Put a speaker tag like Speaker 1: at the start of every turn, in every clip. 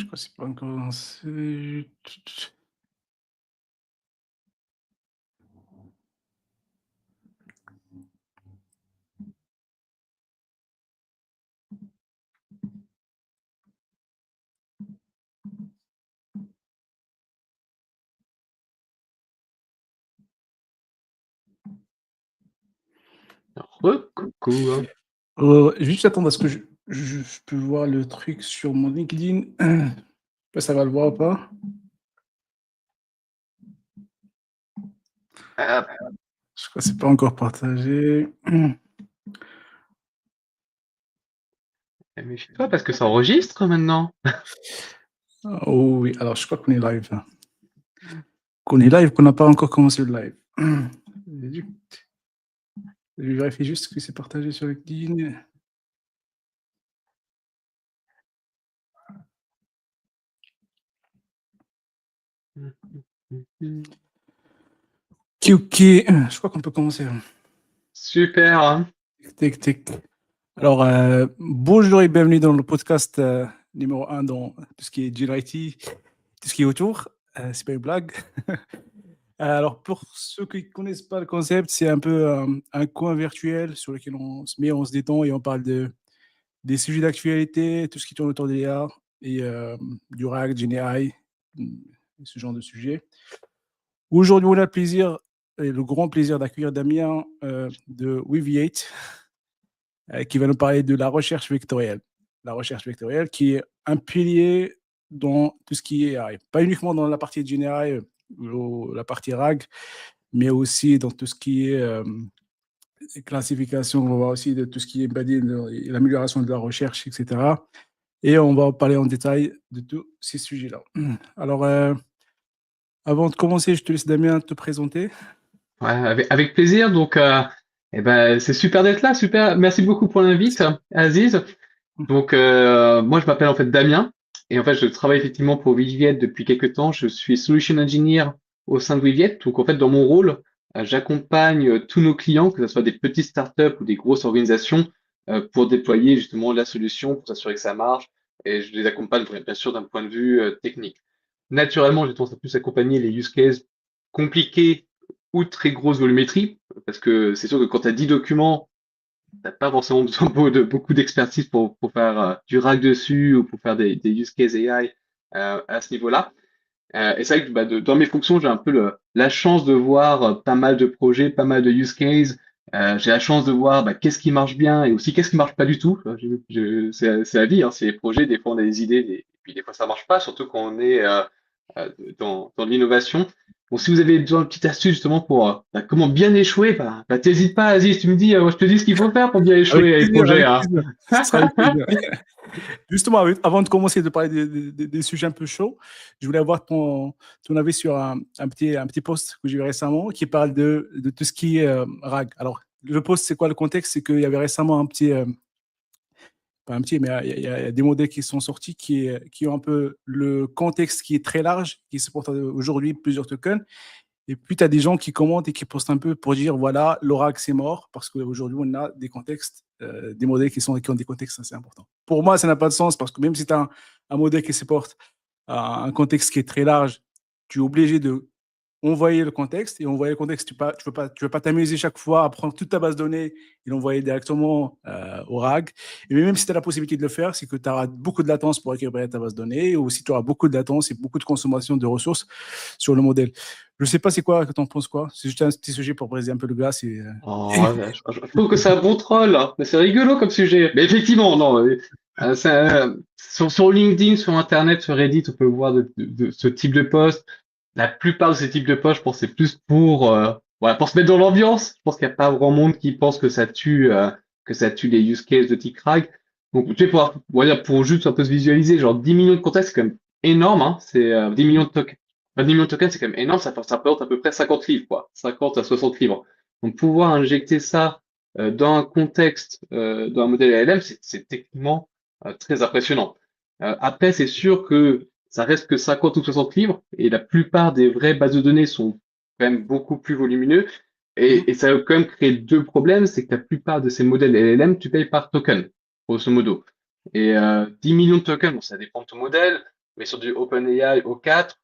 Speaker 1: crois que c'est pas encore lancé.
Speaker 2: Coucou, hein.
Speaker 1: Juste attendre à ce que je peux voir le truc sur mon LinkedIn. Pas ça va le voir ou pas?
Speaker 2: Ah,
Speaker 1: Je crois que c'est pas encore partagé.
Speaker 2: méfie-toi parce que ça enregistre maintenant.
Speaker 1: Oh oui, alors je crois qu'on est live, là. Qu'on est live, qu'on n'a pas encore commencé le live. Je vérifie juste que c'est partagé sur LinkedIn. OK, OK. Je crois qu'on peut commencer, là.
Speaker 2: Super, hein.
Speaker 1: Tic, tic, tic. Alors, bonjour et bienvenue dans le podcast numéro 1 dans tout ce qui est GenIT, tout ce qui est autour. C'est pas une blague. Alors, pour ceux qui ne connaissent pas le concept, c'est un peu un coin virtuel sur lequel on se met, on se détend et on parle des sujets d'actualité, tout ce qui tourne autour de l'IA et du RAG, GenAI, ce genre de sujet. Aujourd'hui, on a le plaisir et le grand plaisir d'accueillir Damien de Weaviate, qui va nous parler de la recherche vectorielle. La recherche vectorielle qui est un pilier dans tout ce qui est AI. Pas uniquement dans la partie GenAI, la partie RAG, mais aussi dans tout ce qui est classification, on va voir aussi de tout ce qui est embedded, l'amélioration de la recherche, etc. Et on va parler en détail de tous ces sujets-là. Alors, avant de commencer, je te laisse Damien te présenter.
Speaker 2: Ouais, avec plaisir. Donc, c'est super d'être là. Super. Merci beaucoup pour l'invite, Aziz. Donc, moi, je m'appelle en fait Damien et en fait, je travaille effectivement pour Weaviate depuis quelques temps. Je suis solution engineer au sein de Weaviate. Donc, en fait, dans mon rôle, j'accompagne tous nos clients, que ce soit des petites startups ou des grosses organisations, pour déployer justement la solution, pour s'assurer que ça marche. Et je les accompagne bien sûr d'un point de vue technique. Naturellement, j'ai tendance à plus accompagner les use cases compliqués ou très grosse volumétrie, parce que c'est sûr que quand tu as 10 documents, t'as pas forcément besoin de beaucoup d'expertise pour faire du RAG dessus ou pour faire des use cases AI à ce niveau-là. Et c'est vrai que dans mes fonctions, j'ai un peu la chance de voir pas mal de projets, pas mal de use cases. J'ai la chance de voir qu'est-ce qui marche bien et aussi qu'est-ce qui marche pas du tout. C'est la vie, hein, c'est les projets. Des fois, on a des idées, et puis des fois, ça marche pas, surtout quand on est dans l'innovation. Bon, si vous avez besoin de petites astuces justement pour comment bien échouer, t'hésites pas, Aziz, tu me dis, je te dis ce qu'il faut faire pour bien échouer
Speaker 1: Avec
Speaker 2: à les
Speaker 1: plaisir,
Speaker 2: projets,
Speaker 1: avec
Speaker 2: hein.
Speaker 1: plaisir. Ce sera avec plaisir. Justement, avant de commencer de parler des sujets un peu chauds, je voulais avoir ton avis sur un petit post que j'ai vu récemment qui parle de tout ce qui est RAG. Alors, le post, c'est quoi le contexte? C'est qu'il y avait récemment un petit, pas un petit, mais il y a des modèles qui sont sortis qui ont un peu le contexte qui est très large, qui supporte aujourd'hui plusieurs tokens. Et puis, tu as des gens qui commentent et qui postent un peu pour dire, voilà, l'oracle, c'est mort, parce qu'aujourd'hui, on a des contextes, des modèles qui ont des contextes assez importants. Pour moi, ça n'a pas de sens, parce que même si tu as un modèle qui supporte un contexte qui est très large, tu es obligé de envoyer le contexte. Et envoyer le contexte, tu veux pas t'amuser chaque fois à prendre toute ta base de données et l'envoyer directement au RAG. Et même si tu as la possibilité de le faire, c'est que tu auras beaucoup de latence pour récupérer ta base de données, ou si tu auras beaucoup de latence et beaucoup de consommation de ressources sur le modèle. Je ne sais pas c'est quoi, que tu en penses quoi. C'est juste un petit sujet pour briser un peu le glace.
Speaker 2: Oh, je trouve que c'est un bon troll, hein. Mais c'est rigolo comme sujet. Mais effectivement, non. Sur LinkedIn, sur Internet, sur Reddit, on peut voir de ce type de post. La plupart de ces types de posts, je pense, c'est plus voilà, pour se mettre dans l'ambiance. Je pense qu'il n'y a pas grand monde qui pense que ça tue les use cases de type RAG. Donc, tu sais, on va dire, pour juste un peu se visualiser, genre 10 millions de contacts, c'est quand même énorme, hein. C'est 10 millions de tokens. 10 millions de tokens, c'est quand même énorme. Ça représente à peu près 50 livres, quoi. 50 à 60 livres. Donc, pouvoir injecter ça dans un contexte, dans un modèle LLM, c'est techniquement très impressionnant. Après, c'est sûr que ça reste que 50 ou 60 livres, et la plupart des vraies bases de données sont quand même beaucoup plus volumineux, et ça a quand même créé deux problèmes, c'est que la plupart de ces modèles LLM, tu payes par token, grosso modo. Et 10 millions de tokens, bon, ça dépend de ton modèle. Mais sur du OpenAI O4,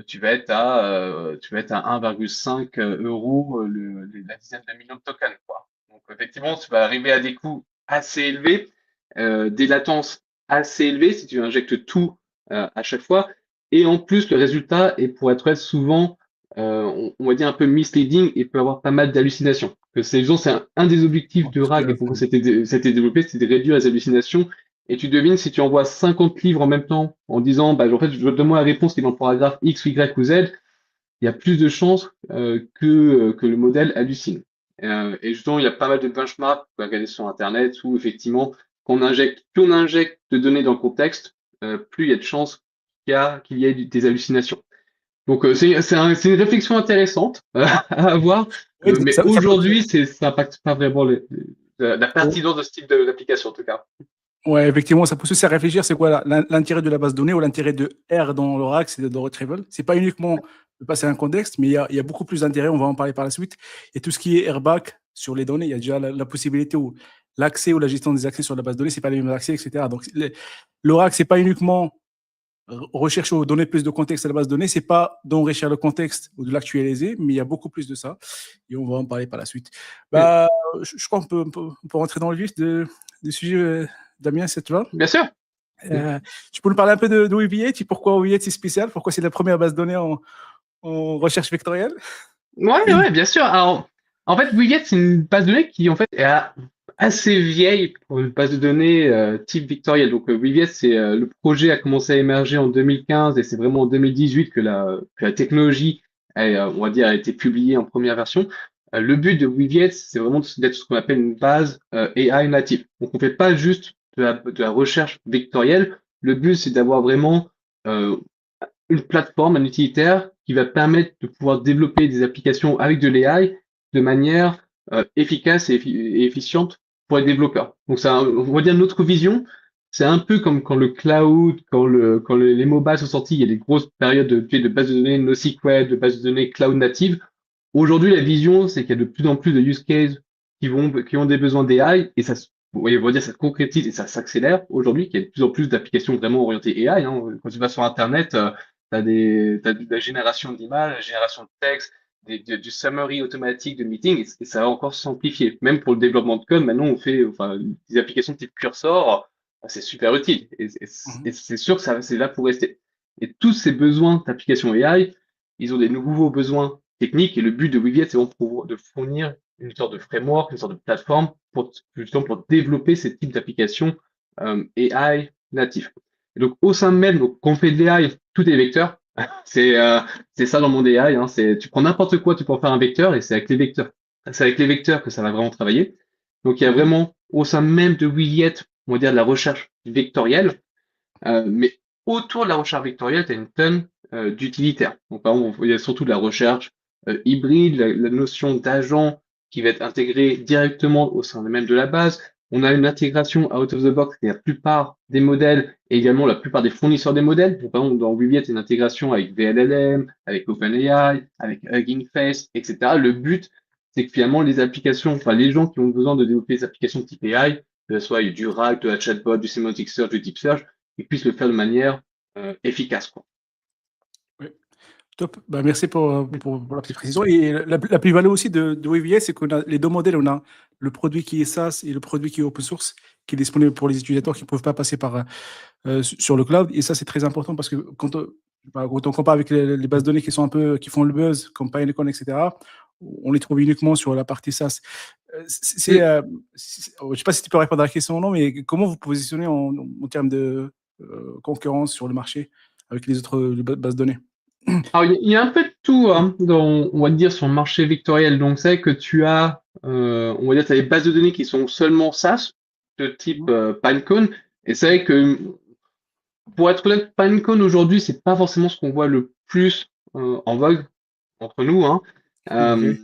Speaker 2: tu vas être à 1,5 euros la dizaine de millions de tokens, quoi. Donc, effectivement, tu vas arriver à des coûts assez élevés, des latences assez élevées si tu injectes tout à chaque fois. Et en plus, le résultat est, pour être honnête, souvent, on va dire un peu misleading et peut avoir pas mal d'hallucinations. Que c'est un des objectifs
Speaker 1: En
Speaker 2: de
Speaker 1: plus,
Speaker 2: RAG et pourquoi c'était développé, c'était de réduire les hallucinations. Et tu devines si tu envoies 50 livres en même temps en disant, bah, en fait, donne-moi la réponse qui est dans le paragraphe X, Y ou Z, il y a plus de chances que le modèle hallucine. Et justement, il y a pas mal de benchmarks qu'on peut regarder sur Internet où effectivement, plus on injecte de données dans le contexte, plus il y a de chances qu'il y ait des hallucinations. Donc, c'est une réflexion intéressante à avoir,
Speaker 1: oui,
Speaker 2: mais
Speaker 1: ça peut
Speaker 2: aujourd'hui, ça n'impacte pas vraiment la pertinence de ce type d'application, en tout cas.
Speaker 1: ouais, effectivement, ça pousse aussi à réfléchir, c'est quoi l'intérêt de la base de données ou l'intérêt de R dans l'Oracle, c'est de retrieval. C'est pas uniquement de passer un contexte, mais il y a beaucoup plus d'intérêt, on va en parler par la suite. Et tout ce qui est airbag sur les données, il y a déjà la possibilité ou l'accès ou la gestion des accès sur la base de données, c'est pas les mêmes accès, etc. Donc, l'Oracle, c'est pas uniquement rechercher ou donner plus de contexte à la base de données, c'est pas d'enrichir le contexte ou de l'actualiser, mais il y a beaucoup plus de ça. Et on va en parler par la suite.
Speaker 2: Mm.
Speaker 1: Bah, je crois qu'on peut rentrer dans le vif du sujet, Damien, c'est toi.
Speaker 2: Bien sûr.
Speaker 1: Tu peux nous parler un peu de OVH, pourquoi OVH c'est spécial, pourquoi c'est la première base de données en recherche vectorielle?
Speaker 2: Ouais, ouais, bien sûr. Alors, en fait, Wiget, c'est une base de données qui, en fait, est assez vieille pour une base de données type vectoriel. Donc, Wiget, le projet a commencé à émerger en 2015 et c'est vraiment en 2018 que la technologie, on va dire, a été publiée en première version. Le but de Wiget, c'est vraiment d'être ce qu'on appelle une base AI native. Donc, on fait pas juste de la recherche vectorielle. Le but, c'est d'avoir vraiment euh, une plateforme, un utilitaire qui va permettre de pouvoir développer des applications avec de l'AI de manière efficace et efficiente pour les développeurs. Donc, on va dire notre vision. C'est un peu comme quand le cloud, les mobiles sont sortis, il y a des grosses périodes de bases de données NoSQL, de bases de données cloud native. Aujourd'hui, la vision, c'est qu'il y a de plus en plus de use cases qui ont des besoins d'AI et on va dire, ça se concrétise et ça s'accélère aujourd'hui, qu'il y a de plus en plus d'applications vraiment orientées AI, hein. Quand tu vas sur Internet, t'as de la génération d'images, la génération de texte, du summary automatique de meeting, et ça va encore s'amplifier. Même pour le développement de code, maintenant, on fait enfin, des applications type Cursor, c'est super utile. Et
Speaker 1: Mhm.
Speaker 2: c'est sûr que c'est là pour rester. Et tous ces besoins d'applications AI, ils ont des nouveaux besoins techniques, et le but de Weaviate, c'est vraiment de fournir une sorte de framework, une sorte de plateforme justement pour développer ces types d'applications AI natifs. Et donc, au sein même, donc, quand on fait de l'AI, tout est vecteur. C'est c'est ça dans le monde AI. Hein, tu prends n'importe quoi, tu peux en faire un vecteur et c'est avec les vecteurs. C'est avec les vecteurs que ça va vraiment travailler. Donc, il y a
Speaker 1: Mhm.
Speaker 2: vraiment, au sein même de Weaviate, on va dire de la recherche vectorielle. Mais autour de la recherche vectorielle, tu as une tonne d'utilitaires. Donc, par exemple, il y a surtout de la recherche hybride, la notion d'agent qui va être intégrée directement au sein même de la base. On a une intégration out of the box et la plupart des modèles et également la plupart des fournisseurs des modèles. Donc, par exemple, dans Weaviate, il y a une intégration avec VLLM, avec OpenAI, avec Hugging Face, etc. Le but, c'est que finalement, les applications, enfin, les gens qui ont besoin de développer des applications type AI, que ce soit du RAG, de la chatbot, du semantic search, du deep search, ils puissent le faire de manière efficace, quoi.
Speaker 1: Oui. Top. Bah, merci pour la petite précision. Et la plus-value aussi de OVH, c'est qu'on a les deux modèles. On a le produit qui est SaaS et le produit qui est open source, qui est disponible pour les utilisateurs qui ne peuvent pas passer sur le cloud. Et ça, c'est très important parce que quand on compare avec les bases de données qui font le buzz, comme Pinecone, etc., on les trouve uniquement sur la partie SaaS.
Speaker 2: Mm.
Speaker 1: Je ne sais pas si tu peux répondre à la question ou non, mais comment vous positionnez en termes de concurrence sur le marché avec les autres bases de données?
Speaker 2: Alors, il y a un peu de tout, hein, on va dire, sur le marché vectoriel. Donc, c'est vrai que tu as, on va dire, tu as des bases de données qui sont seulement SaaS, de type Pinecone. Et c'est vrai que, pour être honnête, Pinecone aujourd'hui, c'est pas forcément ce qu'on voit le plus en vogue entre nous, hein.
Speaker 1: Ok.
Speaker 2: Euh,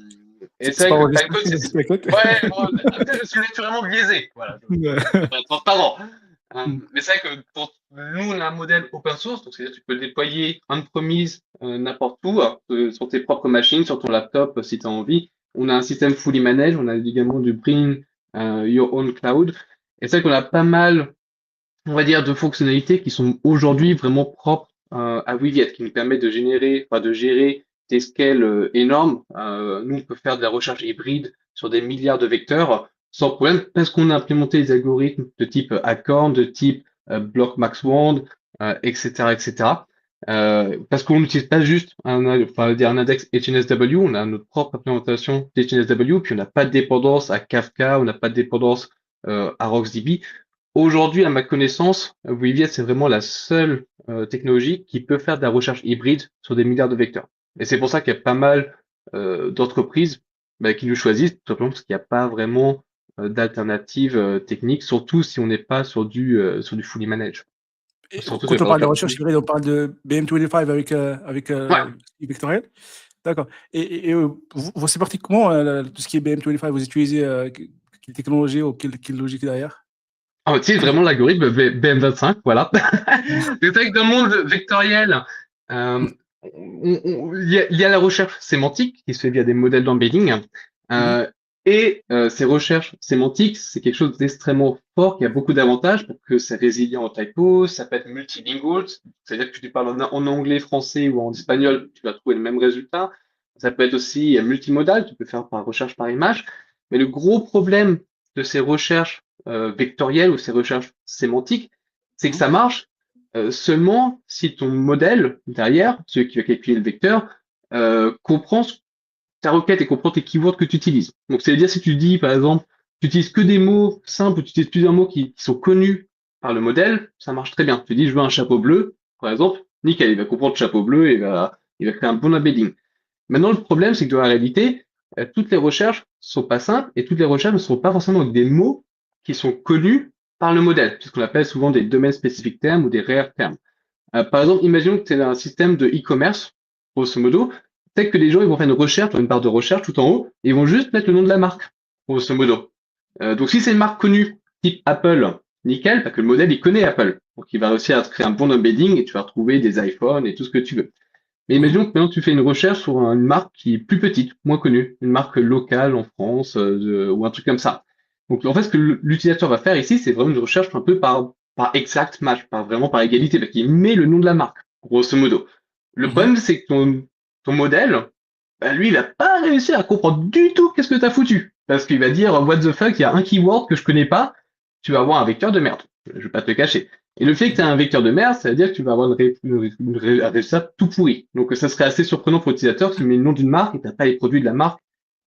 Speaker 2: et
Speaker 1: C'est
Speaker 2: c'est vrai
Speaker 1: pas
Speaker 2: que
Speaker 1: enregistré,
Speaker 2: Pinecone,
Speaker 1: t'inquiète.
Speaker 2: ouais, bon, peut-être je suis naturellement biaisé. Voilà, je préfère être transparent. Mais c'est vrai que nous, on a un modèle open source, donc c'est-à-dire que tu peux le déployer on-premise n'importe où, sur tes propres machines, sur ton laptop, si tu as envie. On a un système fully managed, on a également du Bring Your Own Cloud. Et c'est vrai qu'on a pas mal on va dire, de fonctionnalités qui sont aujourd'hui vraiment propres à Weaviate, qui nous permettent de générer, enfin, de gérer des scales énormes. Nous, on peut faire de la recherche hybride sur des milliards de vecteurs sans problème, parce qu'on a implémenté des algorithmes de type Acorn, de type BlockMaxWand, etc., etc. Parce qu'on n'utilise pas juste enfin, dire un index HNSW, on a notre propre implémentation d'HNSW, puis on n'a pas de dépendance à Kafka, on n'a pas de dépendance à RocksDB. Aujourd'hui, à ma connaissance, Weaviate, c'est vraiment la seule technologie qui peut faire de la recherche hybride sur des milliards de vecteurs. Et c'est pour ça qu'il y a pas mal d'entreprises qui nous choisissent, tout simplement parce qu'il n'y a pas vraiment d'alternative technique, surtout si on n'est pas sur du fully managed.
Speaker 1: Et
Speaker 2: Surtout sur les
Speaker 1: quand on parle de
Speaker 2: Docker.
Speaker 1: recherche hybride, on parle de BM25 avec
Speaker 2: Ouais.
Speaker 1: vectoriel. D'accord. Et vous c'est parti comment tout ce qui est BM25? Vous utilisez quelle technologie ou quelle logique derrière?
Speaker 2: On utilise vraiment l'algorithme BM25, voilà. C'est vrai que dans le monde vectoriel, euh, il y a la recherche sémantique qui se fait via des modèles d'embedding.
Speaker 1: Mhm.
Speaker 2: Euh, ces recherches sémantiques, c'est quelque chose d'extrêmement fort qui a beaucoup d'avantages parce que c'est résilient aux typos, ça peut être multilingual, c'est-à-dire que tu parles en anglais, français ou en espagnol, tu vas trouver le même résultat. Ça peut être aussi multimodal, tu peux faire par recherche par image. Mais le gros problème de ces recherches vectorielles ou ces recherches sémantiques, c'est que
Speaker 1: Mhm.
Speaker 2: ça marche seulement si ton modèle derrière, celui qui va calculer le vecteur, comprend ta requête et comprend tes keywords que tu utilises. Donc, c'est-à-dire si tu dis, par exemple, tu utilises que des mots simples, tu utilises plusieurs mots qui sont connus par le modèle, ça marche très bien. Tu dis, je veux un chapeau bleu, par exemple, nickel, il va comprendre chapeau bleu et il va créer un bon embedding. Maintenant, le problème, c'est que dans la réalité, toutes les recherches sont pas simples et toutes les recherches ne sont pas forcément avec des mots qui sont connus par le modèle. C'est ce qu'on appelle souvent des domaines spécifiques termes ou des rare termes. Par exemple, imaginons que tu as un système de e-commerce, grosso modo. Peut-être que les gens ils vont faire une recherche, dans une barre de recherche tout en haut, et ils vont juste mettre le nom de la marque, grosso modo. Donc si c'est une marque connue, type Apple, nickel, parce que le modèle il connaît Apple. Donc il va réussir à te créer un bon embedding et tu vas retrouver des iPhones et tout ce que tu veux. Mais
Speaker 1: Mhm.
Speaker 2: imaginons que maintenant tu fais une recherche sur une marque qui est plus petite, moins connue, une marque locale en France ou un truc comme ça. Donc en fait, ce que l'utilisateur va faire ici, c'est vraiment une recherche un peu par exact match, vraiment par égalité, parce qu'il met le nom de la marque, grosso modo. Le
Speaker 1: Mhm.
Speaker 2: problème, c'est que ton modèle, lui, il va pas réussir à comprendre du tout qu'est-ce que tu as foutu. Parce qu'il va dire, what the fuck, il y a un keyword que je connais pas, tu vas avoir un vecteur de merde. Je vais pas te le cacher. Et le fait que tu as un vecteur de merde, ça veut dire que tu vas avoir un résultat tout pourri. Donc ça serait assez surprenant pour l'utilisateur qui met le nom d'une marque et tu n'as pas les produits de la marque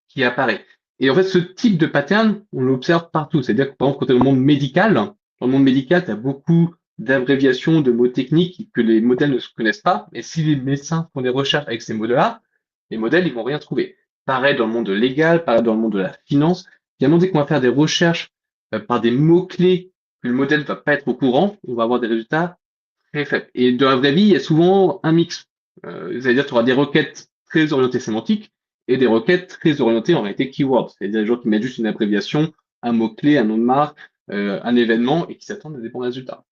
Speaker 2: qui apparaît. Et en fait, ce type de pattern, on l'observe partout. C'est-à-dire que par exemple, quand tu es dans le monde médical, dans le monde médical, tu as beaucoup d'abréviations, de mots techniques que les modèles ne se connaissent pas. Et si les médecins font des recherches avec ces mots-là, les modèles, ils vont rien trouver. Pareil dans le monde légal, pareil dans le monde de la finance. Bien dès qu'on va faire des recherches par des mots-clés que le modèle va pas être au courant, on va avoir des résultats très faibles. Et dans la vraie vie, il y a souvent un mix. C'est-à-dire tu auras des requêtes très orientées sémantiques et des requêtes très orientées en réalité keyword. C'est-à-dire des gens qui mettent juste une abréviation, un mot-clé, un nom de marque, un événement et qui s'attendent à des bons résultats.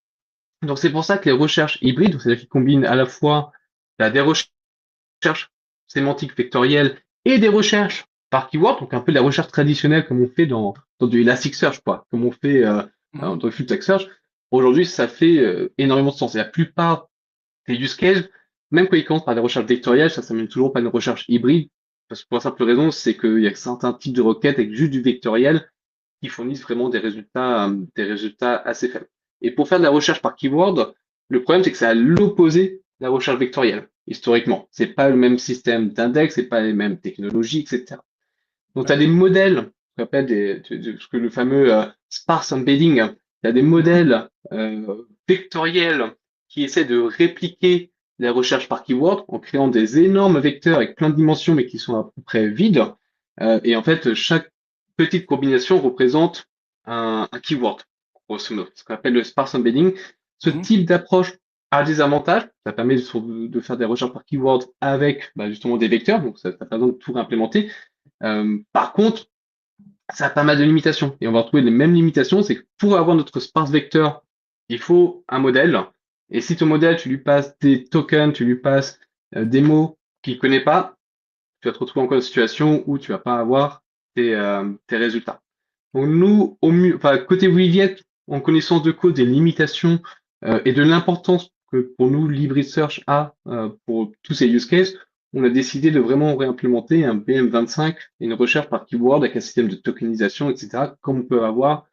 Speaker 2: Donc c'est pour ça que les recherches hybrides, c'est-à-dire qui combinent à la fois des recherches sémantiques vectorielles et des recherches par keyword, donc un peu de la recherche traditionnelle comme on fait dans du Elasticsearch, quoi, comme on fait
Speaker 1: Mhm.
Speaker 2: dans du full text search. Aujourd'hui, ça fait énormément de sens. Et la plupart des use cases, même quand ils commencent par des recherches vectorielles, ça mène toujours pas une recherche hybride, parce que pour la simple raison, c'est qu'il y a certains types de requêtes avec juste du vectoriel qui fournissent vraiment des résultats assez faibles. Et pour faire de la recherche par keyword, le problème, c'est que c'est à l'opposé de la recherche vectorielle, historiquement. C'est pas le même système d'index, c'est pas les mêmes technologies, etc. Donc, tu as
Speaker 1: Ouais.
Speaker 2: des modèles, qu'on appelle ce que le fameux sparse embedding. Tu as des
Speaker 1: Mhm.
Speaker 2: modèles vectoriels qui essaient de répliquer la recherche par keyword en créant des énormes vecteurs avec plein de dimensions, mais qui sont à peu près vides. Et en fait, chaque petite combinaison représente un keyword, grosso modo, ce qu'on appelle le sparse embedding. Ce
Speaker 1: Mhm.
Speaker 2: type d'approche a des avantages. Ça permet de faire des recherches par keyword avec justement des vecteurs, donc ça n'a pas besoin de tout réimplémenter. Par contre, ça a pas mal de limitations. Et on va retrouver les mêmes limitations, c'est que pour avoir notre sparse vecteur, il faut un modèle. Et si ton modèle, tu lui passes des tokens, tu lui passes des mots qu'il ne connaît pas, tu vas te retrouver encore dans une situation où tu vas pas avoir tes résultats. Donc nous, enfin, côté Weaviate, en connaissance de cause des limitations et de l'importance que pour nous LibResearch a pour tous ces use cases, on a décidé de vraiment réimplémenter un BM25 et une recherche par keyword avec un système de tokenisation, etc., comme on peut avoir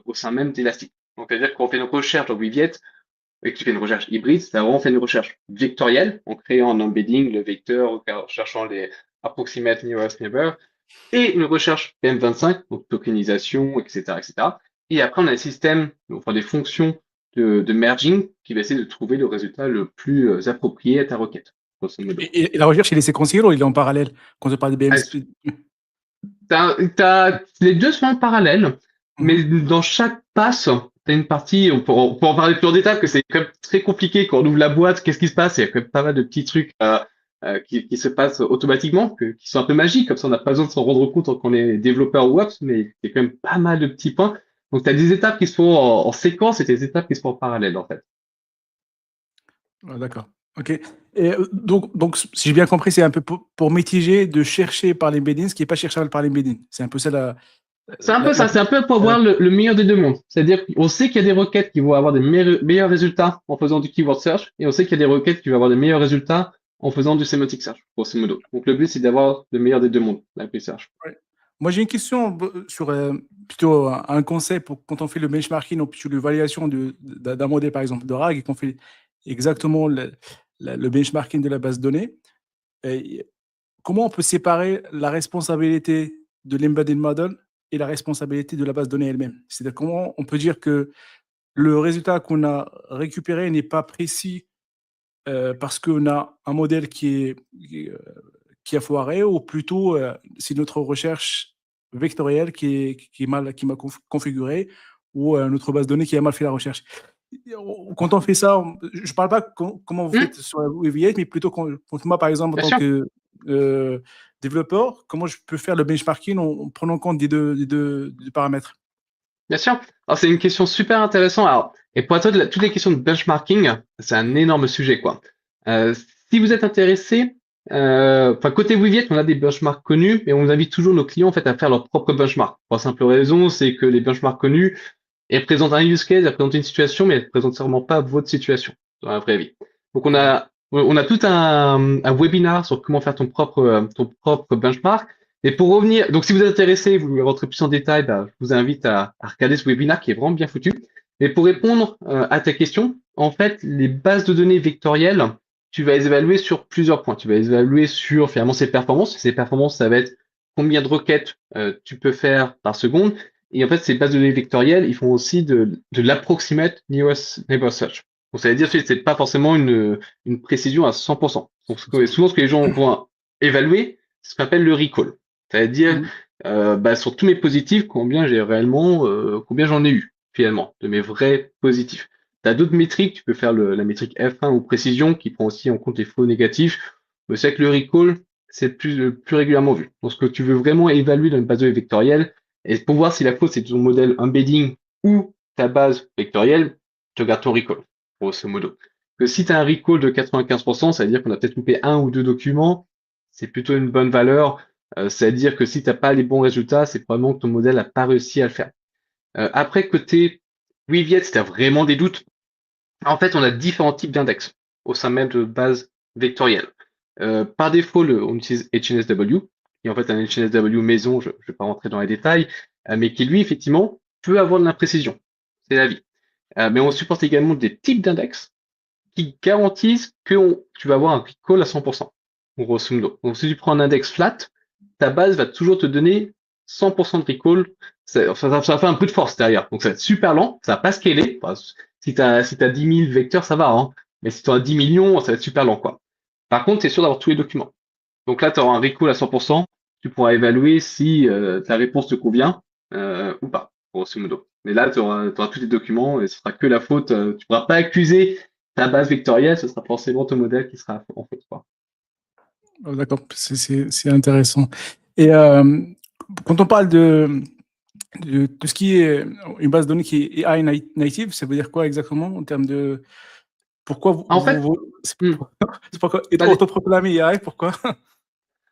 Speaker 2: au sein même d'Elastic. Donc, c'est-à-dire qu'on fait une recherche dans Weaviate et que tu fais une recherche hybride, c'est vraiment fait une recherche vectorielle en créant un embedding, le vecteur, en cherchant les approximate nearest neighbor, et une recherche PM25, donc tokenisation, etc., etc. Et après, on a un système, enfin des fonctions de merging qui va essayer de trouver le résultat le plus approprié à ta requête, grosso modo.
Speaker 1: Et la recherche, il est séquentiel ou il est en parallèle quand on parle de BM?
Speaker 2: Les deux sont en parallèle, mais dans chaque passe, tu as une partie, on peut en parler plus en détail, parce que c'est quand même très compliqué quand on ouvre la boîte, qu'est-ce qui se passe? Il y a quand même pas mal de petits trucs qui se passent automatiquement, qui sont un peu magiques, comme ça on n'a pas besoin de s'en rendre compte quand on est développeur ou ops, mais il y a quand même pas mal de petits points. Donc tu as des étapes qui se font en séquence et des étapes qui se font en parallèle en fait.
Speaker 1: Ah, d'accord. OK. Et donc, si j'ai bien compris, c'est un peu pour mitiger de chercher par l'embedding, ce qui n'est pas cherchable par l'embedding. C'est un peu ça
Speaker 2: C'est un peu ça, c'est un peu pour avoir le meilleur des deux mondes. C'est-à-dire qu'on sait qu'il y a des requêtes qui vont avoir des meilleurs résultats en faisant du keyword search, et on sait qu'il y a des requêtes qui vont avoir des meilleurs résultats en faisant du semantic search, grosso modo. Donc le but, c'est d'avoir le meilleur des deux mondes, la search.
Speaker 1: Ouais. Moi, j'ai une question sur plutôt un concept quand on fait le benchmarking ou sur l'évaluation d'un modèle, par exemple, de RAG, et qu'on fait exactement le benchmarking de la base de données. Et comment on peut séparer la responsabilité de l'embedded model et la responsabilité de la base de données elle-même? C'est-à-dire comment on peut dire que le résultat qu'on a récupéré n'est pas précis parce qu'on a un modèle qui a foiré, ou plutôt c'est notre recherche vectorielle qui est mal configurée, ou notre base de données qui a mal fait la recherche. Quand on fait ça, je ne parle pas comment vous faites sur la Weaviate, mais plutôt quand moi, par exemple, en
Speaker 2: Bien
Speaker 1: tant
Speaker 2: sûr.
Speaker 1: que développeur, comment je peux faire le benchmarking en prenant compte des deux paramètres?
Speaker 2: Bien sûr. Alors, c'est une question super intéressante. Alors, et pour toi, toutes les questions de benchmarking, c'est un énorme sujet, quoi. Si vous êtes intéressé, enfin, côté Weaviate, on a des benchmarks connus, et on invite toujours nos clients, en fait, à faire leur propre benchmark. Pour la simple raison, c'est que les benchmarks connus, elles présentent un use case, elles présentent une situation, mais elles ne présentent sûrement pas votre situation dans la vraie vie. Donc, on a tout un webinar sur comment faire ton propre benchmark. Et pour revenir, donc si vous êtes intéressé, vous voulez rentrer plus en détail, bah, je vous invite à regarder ce webinaire qui est vraiment bien foutu. Mais pour répondre à ta question, en fait, les bases de données vectorielles, tu vas les évaluer sur plusieurs points. Tu vas les évaluer sur finalement ses performances. Ces performances, ça va être combien de requêtes tu peux faire par seconde. Et en fait, ces bases de données vectorielles, ils font aussi de l'approximate nearest neighbor search. Donc ça veut dire que c'est pas forcément une précision à 100%. Donc souvent, ce que les gens vont évaluer, c'est ce qu'on appelle le recall. C'est-à-dire, bah, sur tous mes positifs, combien j'ai réellement, combien j'en ai eu, finalement, de mes vrais positifs. Tu as d'autres métriques, tu peux faire la métrique F1 ou précision, qui prend aussi en compte les faux négatifs. Mais c'est que le recall, c'est plus régulièrement vu. Donc, ce que tu veux vraiment évaluer dans une base de données vectorielle, et pour voir si la faute c'est ton modèle embedding ou ta base vectorielle, tu regardes ton recall, grosso modo. Que si tu as un recall de 95%, ça veut dire qu'on a peut-être loupé un ou deux documents, c'est plutôt une bonne valeur. C'est-à-dire que si tu n'as pas les bons résultats, c'est probablement que ton modèle n'a pas réussi à le faire. Après, côté Weaviate, si tu as vraiment des doutes, en fait, on a différents types d'index au sein même de base vectorielle. Par défaut, on utilise HNSW, qui est en fait un HNSW maison, je ne vais pas rentrer dans les détails, mais qui lui, effectivement, peut avoir de l'imprécision. C'est la vie. Mais on supporte également des types d'index qui garantissent que tu vas avoir un recall à 100%, grosso modo. Donc, si tu prends un index flat, ta base va toujours te donner 100% de recall. Ça va faire un peu de force derrière. Donc, ça va être super lent, ça va pas scaler. Enfin, si tu as 10 000 vecteurs, ça va, hein. Mais si tu as 10 millions, ça va être super lent, quoi. Par contre, tu es sûr d'avoir tous les documents. Donc là, tu auras un recall à 100%. Tu pourras évaluer si ta réponse te convient ou pas, grosso modo. Mais là, tu auras tous les documents et ce sera que la faute. Tu ne pourras pas accuser ta base vectorielle, ce sera forcément ton modèle qui sera en faute, quoi.
Speaker 1: Oh, d'accord, c'est intéressant. Et quand on parle de tout ce qui est une base de données qui est AI native, ça veut dire quoi exactement en termes de pourquoi
Speaker 2: En fait,
Speaker 1: c'est
Speaker 2: hmm,
Speaker 1: pourquoi
Speaker 2: vas-y.
Speaker 1: autoproclamé AI, pourquoi?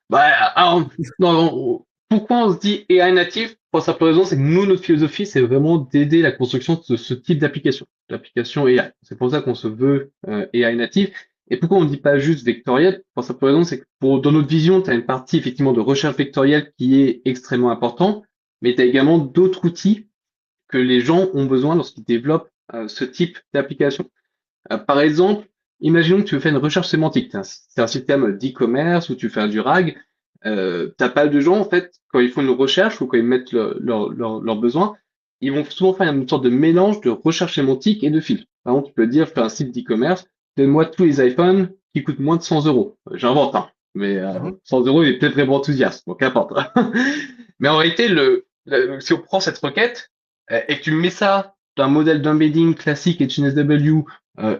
Speaker 2: Bah, alors, non, pourquoi on se dit AI native? pour la simple raison, c'est que nous, notre philosophie, c'est vraiment d'aider la construction de ce type d'application AI. C'est pour ça qu'on se veut AI native. Et pourquoi on ne dit pas juste vectoriel? Pour la simple raison, c'est que dans notre vision, tu as une partie effectivement de recherche vectorielle qui est extrêmement importante, mais tu as également d'autres outils que les gens ont besoin lorsqu'ils développent ce type d'application. Par exemple, imaginons que tu veux faire une recherche sémantique. C'est un système d'e-commerce où tu fais du RAG. T'as pas de gens, en fait, quand ils font une recherche ou quand ils mettent leurs besoins, ils vont souvent faire une sorte de mélange de recherche sémantique et de filtre. Par exemple, tu peux dire, je fais un site d'e-commerce, donne-moi tous les iPhones qui coûtent moins de 100 euros. J'invente, hein. Mais 100 euros, il est peut-être vraiment enthousiaste, donc qu'importe. Mais en réalité, si on prend cette requête et que tu mets ça dans un modèle d'embedding classique et de NSW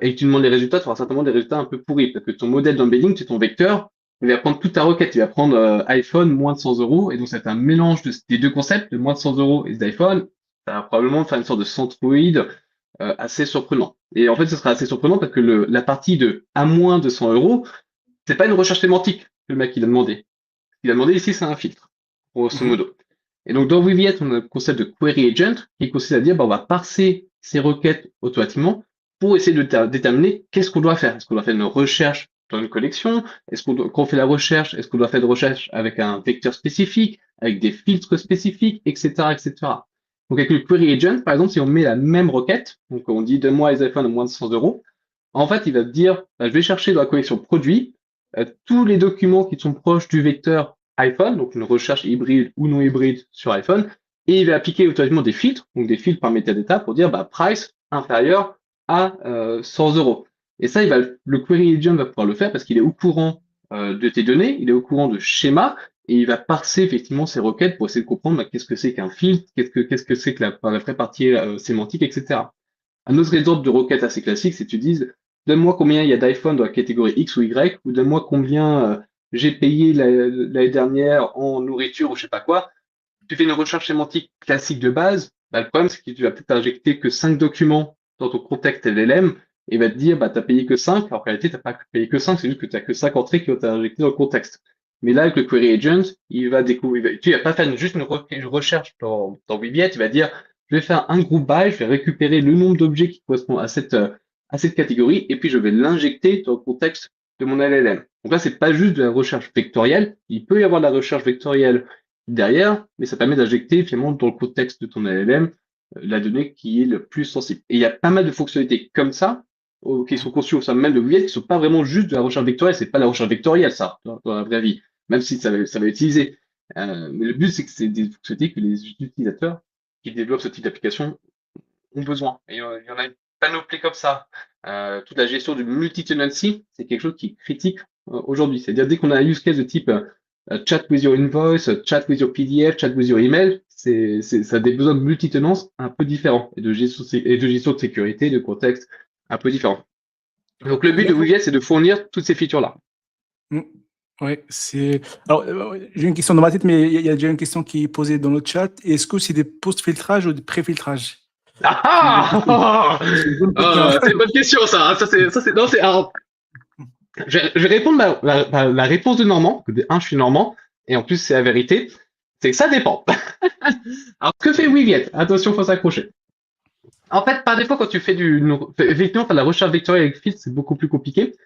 Speaker 2: et que tu demandes les résultats, tu auras certainement des résultats un peu pourris parce que ton modèle d'embedding, c'est ton vecteur, il va prendre toute ta requête, il va prendre iPhone moins de 100 euros et donc c'est un mélange des deux concepts, de moins de 100 euros et d'iPhone. Ça va probablement faire une sorte de centroïde assez surprenant. Et en fait, ce sera assez surprenant parce que la partie de à moins de 100 euros, c'est pas une recherche sémantique que le mec il a demandé. Ce qu'il a demandé ici, c'est un filtre, grosso modo. Et donc, dans Weaviate, on a le concept de query agent qui consiste à dire, on va parser ces requêtes automatiquement pour essayer de déterminer qu'est-ce qu'on doit faire. Est-ce qu'on doit faire une recherche dans une collection? Quand on fait la recherche, est-ce qu'on doit faire une recherche avec un vecteur spécifique, avec des filtres spécifiques, etc., etc. Donc, avec le query agent, par exemple, si on met la même requête, donc on dit donne-moi les iPhones à moins de 100 euros, en fait, il va te dire, je vais chercher dans la collection produit tous les documents qui sont proches du vecteur iPhone, donc une recherche hybride ou non hybride sur iPhone, et il va appliquer automatiquement des filtres, donc des filtres par metadata pour dire price inférieur à 100 euros. Et ça, le query agent va pouvoir le faire parce qu'il est au courant de tes données, il est au courant de schéma, et il va parser effectivement ces requêtes pour essayer de comprendre qu'est-ce que c'est qu'un filtre, qu'est-ce que c'est que la vraie partie sémantique, etc. Un autre exemple de requête assez classique, c'est que tu dises, donne-moi combien il y a d'iPhone dans la catégorie X ou Y, ou donne-moi combien j'ai payé l'année dernière en nourriture ou je sais pas quoi. Tu fais une recherche sémantique classique de base. Le problème, c'est que tu vas peut-être injecter que 5 documents dans ton contexte LLM et va te dire, tu n'as payé que 5. Alors qu'en réalité, tu n'as pas payé que 5, c'est juste que tu n'as que 5 entrées qui vont être injectées dans le contexte. Mais là, avec le query agent, il va découvrir, tu vas pas faire juste une recherche dans Weaviate, il va dire, je vais faire un groupe by, je vais récupérer le nombre d'objets qui correspond à cette catégorie, et puis je vais l'injecter dans le contexte de mon LLM. Donc là, c'est pas juste de la recherche vectorielle. Il peut y avoir de la recherche vectorielle derrière, mais ça permet d'injecter finalement dans le contexte de ton LLM la donnée qui est le plus sensible. Et il y a pas mal de fonctionnalités comme ça qui sont conçues au sein même de Weaviate, qui sont pas vraiment juste de la recherche vectorielle. C'est pas la recherche vectorielle, ça, dans la vraie vie, même si ça va utiliser. Mais le but, c'est que c'est des fonctionnalités que les utilisateurs qui développent ce type d'application ont besoin. Et il y en a une panoplie comme ça. Toute la gestion du multi-tenancy, c'est quelque chose qui est critique aujourd'hui. C'est-à-dire, dès qu'on a un use case de type chat with your invoice, chat with your PDF, chat with your email, ça a des besoins de multi-tenance un peu différents et de gestion de sécurité, de contexte un peu différents. Donc, le but de Weaviate, c'est de fournir toutes ces features-là.
Speaker 1: Oui, Alors, j'ai une question dans ma tête, mais il y a déjà une question qui est posée dans le chat. Est-ce que c'est des post-filtrages ou des pré-filtrages?
Speaker 2: C'est une bonne question, ça. Je vais répondre la réponse de Normand. Je suis Normand, et en plus, c'est la vérité. C'est que ça dépend. Alors, ce que fait Weaviate? Attention, faut s'accrocher. En fait, par défaut, quand tu fais effectivement, faire la recherche vectorielle avec filtre, c'est beaucoup plus compliqué.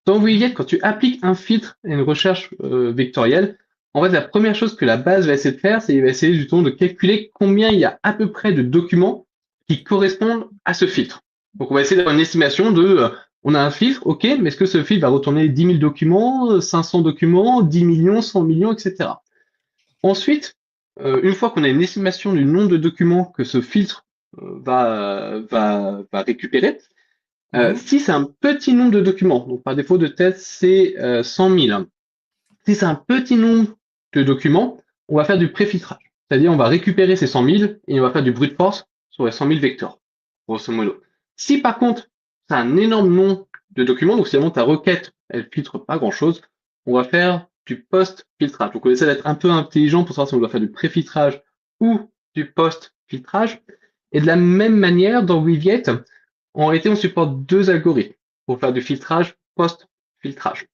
Speaker 2: Dans Weaviate, quand tu appliques un filtre et une recherche vectorielle, en fait, la première chose que la base va essayer de faire, c'est qu'il va essayer justement de calculer combien il y a à peu près de documents qui correspondent à ce filtre. Donc, on va essayer d'avoir une estimation on a un filtre, ok, mais est-ce que ce filtre va retourner 10 000 documents, 500 documents, 10 millions, 100 millions, etc. Ensuite, une fois qu'on a une estimation du nombre de documents que ce filtre va récupérer, si c'est un petit nombre de documents, donc par défaut de test, c'est 100 000. Si c'est un petit nombre de documents, on va faire du pré-filtrage. C'est-à-dire, on va récupérer ces 100 000 et on va faire du brute force sur les 100 000 vecteurs, grosso modo. Si par contre, c'est un énorme nombre de documents, donc si vraiment ta requête, elle filtre pas grand-chose, on va faire du post-filtrage. Donc on essaie d'être un peu intelligent pour savoir si on doit faire du pré-filtrage ou du post-filtrage. Et de la même manière, dans Weaviate, en réalité, on supporte deux algorithmes pour faire du filtrage post-filtrage.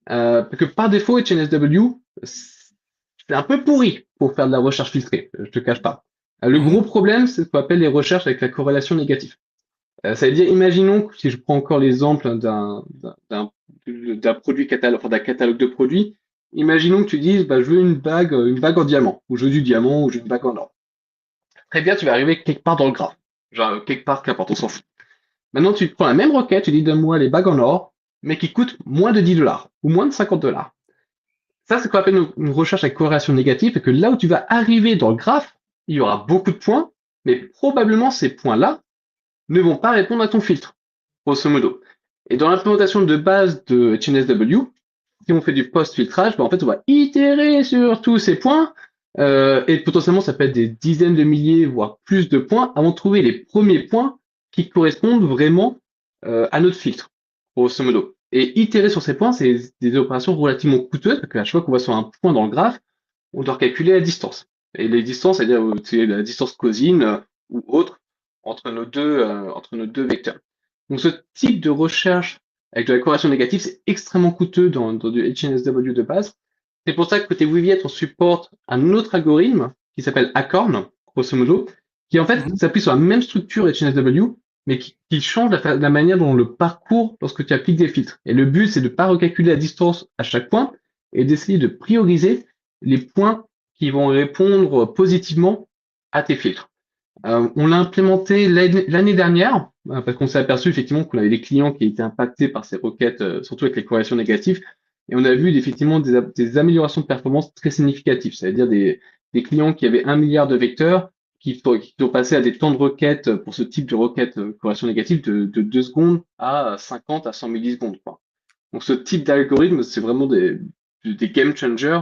Speaker 2: Parce que par défaut, HNSW, c'est un peu pourri pour faire de la recherche filtrée, je te cache pas. Le
Speaker 1: Mhm.
Speaker 2: gros problème, c'est ce qu'on appelle les recherches avec la corrélation négative. Ça veut dire, imaginons que si je prends encore l'exemple d'un produit catalogue, enfin, d'un catalogue de produits, imaginons que tu dises, bah, je veux une bague en diamant, ou je veux du diamant, ou je veux une bague en or. Très bien, tu vas arriver quelque part dans le graphe. Genre, quelque part, qu'importe, on s'en fout. Maintenant, tu prends la même requête, tu dis, donne-moi les bagues en or, mais qui coûtent moins de 10 dollars, ou moins de 50 dollars. Ça, c'est ce qu'on appelle une recherche avec corrélation négative, et que là où tu vas arriver dans le graphe, il y aura beaucoup de points, mais probablement ces points-là ne vont pas répondre à ton filtre, grosso modo. Et dans l'implémentation de base de HNSW, si on fait du post-filtrage, bah en fait, on va itérer sur tous ces points, et potentiellement, ça peut être des dizaines de milliers, voire plus de points, avant de trouver les premiers points qui correspondent vraiment à notre filtre, grosso modo. Et itérer sur ces points, c'est des opérations relativement coûteuses, parce qu'à chaque fois qu'on va sur un point dans le graphe, on doit calculer la distance. Et les distances, c'est-à-dire c'est la distance cosine ou autre entre nos deux vecteurs. Donc ce type de recherche avec de la corrélation négative, c'est extrêmement coûteux dans du HNSW de base. C'est pour ça que côté Weaviate, on supporte un autre algorithme qui s'appelle Acorn, grosso modo, qui en fait
Speaker 1: Mhm.
Speaker 2: s'appuie sur la même structure HNSW, mais qui change la manière dont on le parcourt lorsque tu appliques des filtres. Et le but, c'est de ne pas recalculer la distance à chaque point et d'essayer de prioriser les points qui vont répondre positivement à tes filtres. On l'a implémenté l'année dernière, parce qu'on s'est aperçu effectivement qu'on avait des clients qui étaient impactés par ces requêtes, surtout avec les corrélations négatives, et on a vu effectivement des améliorations de performance très significatives, c'est-à-dire des clients qui avaient 1 milliard de vecteurs, qui sont passés à des temps de requête pour ce type de requête corrélation négative de 2 secondes à 50 à 100 millisecondes, quoi. Donc ce type d'algorithme, c'est vraiment des game changers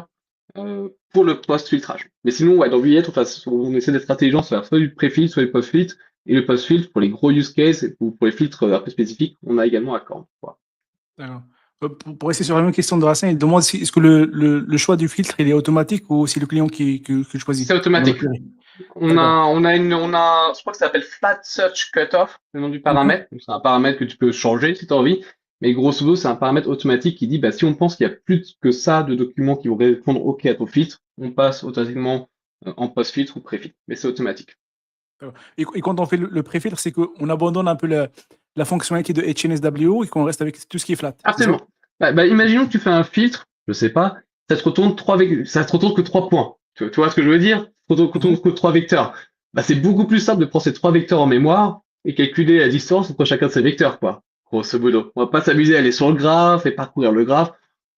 Speaker 2: pour le post-filtrage. Mais sinon, ouais, dans Juliette, on essaie d'être intelligent sur soit du pré-filtre, soit du post-filtre. Et le post-filtre, pour les gros use cases ou pour les filtres un peu spécifiques, on a également Accord. Quoi.
Speaker 1: D'accord. Pour rester sur la même question de Racine, il demande si est-ce que le choix du filtre il est automatique ou c'est le client qui choisit
Speaker 2: C'est
Speaker 1: dans la
Speaker 2: automatique.
Speaker 1: query. D'accord.
Speaker 2: Je crois que ça s'appelle Flat Search Cutoff, le nom du
Speaker 1: Mhm.
Speaker 2: paramètre. Donc, c'est un paramètre que tu peux changer si tu as envie. Mais grosso modo, c'est un paramètre automatique qui dit, bah, si on pense qu'il y a plus que ça de documents qui vont répondre OK à ton filtre, on passe automatiquement en post-filtre ou pré-filtre. Mais c'est automatique.
Speaker 1: D'accord. Et quand on fait le préfiltre, c'est qu'on abandonne un peu la fonctionnalité de HNSW et qu'on reste avec tout ce qui est flat. C'est ça?
Speaker 2: Absolument. Imaginons que tu fais un filtre, je sais pas, ça te retourne que 3 points. Tu vois ce que je veux dire? Ça te retourne
Speaker 1: Mhm.
Speaker 2: que 3 vecteurs. Bah, c'est beaucoup plus simple de prendre ces 3 vecteurs en mémoire et calculer la distance entre chacun de ces vecteurs, quoi. Grosso modo. On va pas s'amuser à aller sur le graphe et parcourir le graphe.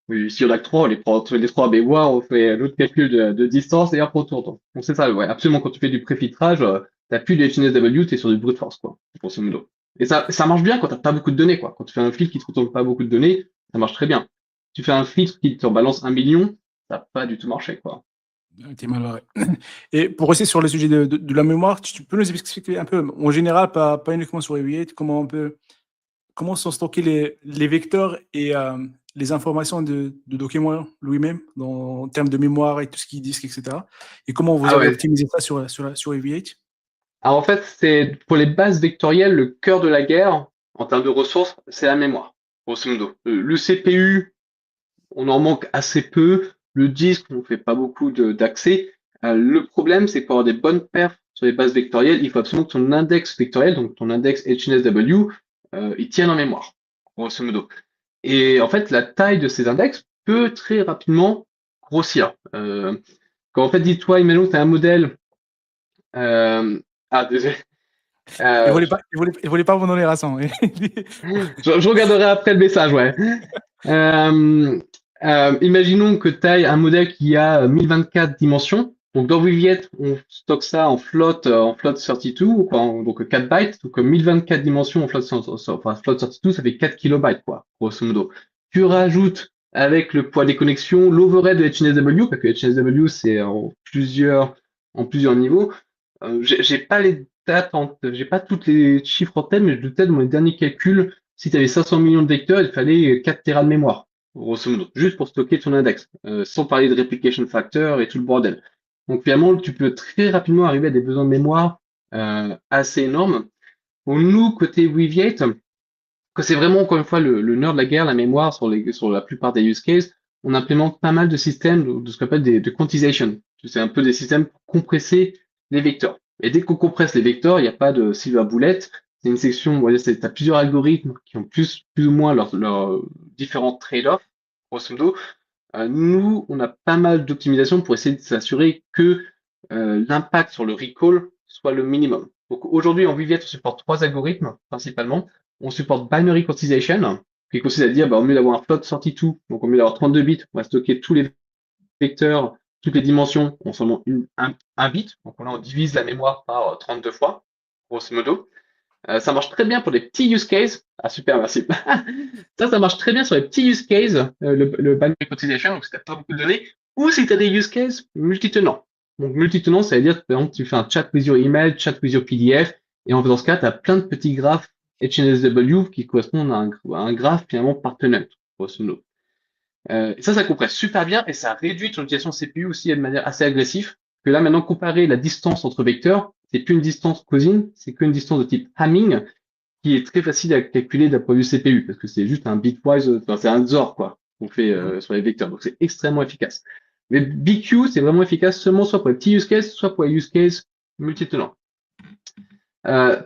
Speaker 2: Oui, si on a que 3, on les prend entre les 3 mémoires, on fait l'autre calcul de distance et hop, on tourne. Donc c'est ça, ouais, absolument, quand tu fais du préfiltrage, t'as plus de HNSW, t'es sur du brute force, quoi, grosso modo. Et ça marche bien quand t'as pas beaucoup de données, quoi. Quand tu fais un filtre qui te retourne pas beaucoup de données, ça marche très bien. Tu fais un filtre qui te balance 1 million, ça n'a pas du tout marché, quoi.
Speaker 1: T'es mal barré. Et pour rester sur le sujet de la mémoire, tu peux nous expliquer un peu, en général, pas uniquement sur Eviate, comment sont stockés les vecteurs et les informations de document lui-même, en termes de mémoire et tout ce qui est disque, etc. Et comment vous
Speaker 2: Ah
Speaker 1: avez
Speaker 2: ouais.
Speaker 1: optimisé ça sur Eviate?
Speaker 2: Alors en fait, c'est pour les bases vectorielles, le cœur de la guerre, en termes de ressources, c'est la mémoire, grosso modo. Le CPU, on en manque assez peu. Le disque, on ne fait pas beaucoup d'accès. Le problème, c'est que pour avoir des bonnes perfs sur les bases vectorielles, il faut absolument que ton index vectoriel, donc ton index HNSW, il tienne en mémoire, grosso modo. Et en fait, la taille de ces index peut très rapidement grossir. Quand en fait, dis-toi, imaginons que tu as un modèle. Euh, désolé.
Speaker 1: Il
Speaker 2: Euh,
Speaker 1: voulait pas, il voulait pas vous donner raison.
Speaker 2: je regarderai après le message, ouais. Euh, Imaginons que tu aies un modèle qui a 1024 dimensions. Donc dans Viviette, on stocke ça en float 32, donc 4 bytes. Donc 1024 dimensions en float 32, ça fait 4 kilobytes, quoi, grosso modo. Tu rajoutes avec le poids des connexions, l'overhead de HNSW, parce que HNSW c'est en plusieurs niveaux. J'ai pas les dates, j'ai pas toutes les chiffres en tête, mais de tête, dans mes derniers calculs, si tu avais 500 millions de vecteurs, il fallait 4 Tera de mémoire, grosso modo, juste pour stocker ton index, sans parler de replication factor et tout le bordel. Donc finalement, tu peux très rapidement arriver à des besoins de mémoire assez énormes. Pour nous, côté Weaviate, que c'est vraiment encore une fois le nerf de la guerre, la mémoire sur la plupart des use cases, on implémente pas mal de systèmes de ce qu'on appelle de quantization. C'est un peu des systèmes pour compresser les vecteurs. Et dès qu'on compresse les vecteurs, il n'y a pas de silver bullet. C'est une section, on va dire, tu as plusieurs algorithmes qui ont plus ou moins leurs différents trade-offs, grosso modo. Nous, on a pas mal d'optimisation pour essayer de s'assurer que l'impact sur le recall soit le minimum. Donc aujourd'hui, en Viviette, on supporte 3 algorithmes principalement. On supporte binary quantization, qui consiste à dire, bah, au lieu d'avoir un float sorti tout, donc au lieu d'avoir 32 bits, on va stocker tous les vecteurs, toutes les dimensions ont seulement un bit. Donc là, on divise la mémoire par 32 fois, grosso modo. Ça marche très bien pour des petits use cases. Ah super, merci. Ça marche très bien sur les petits use cases, le binary quantization, donc si tu n'as pas beaucoup de données, ou si tu as des use cases multitenants. Donc multitenant, ça veut dire que par exemple, tu fais un chat with your email, chat with your PDF, et en faisant ce cas, tu as plein de petits graphes HNSW qui correspondent à un graphe finalement partenaire, grosso modo. Ça compresse super bien et ça réduit ton utilisation CPU aussi de manière assez agressive. Que là, maintenant, comparer la distance entre vecteurs, c'est plus une distance cousine, c'est qu'une distance de type Hamming qui est très facile à calculer d'un point de vue CPU parce que c'est juste un bitwise, enfin, c'est un XOR, quoi, qu'on fait sur les vecteurs. Donc, c'est extrêmement efficace. Mais BQ, c'est vraiment efficace seulement soit pour les petits use cases, soit pour les use cases multitenants.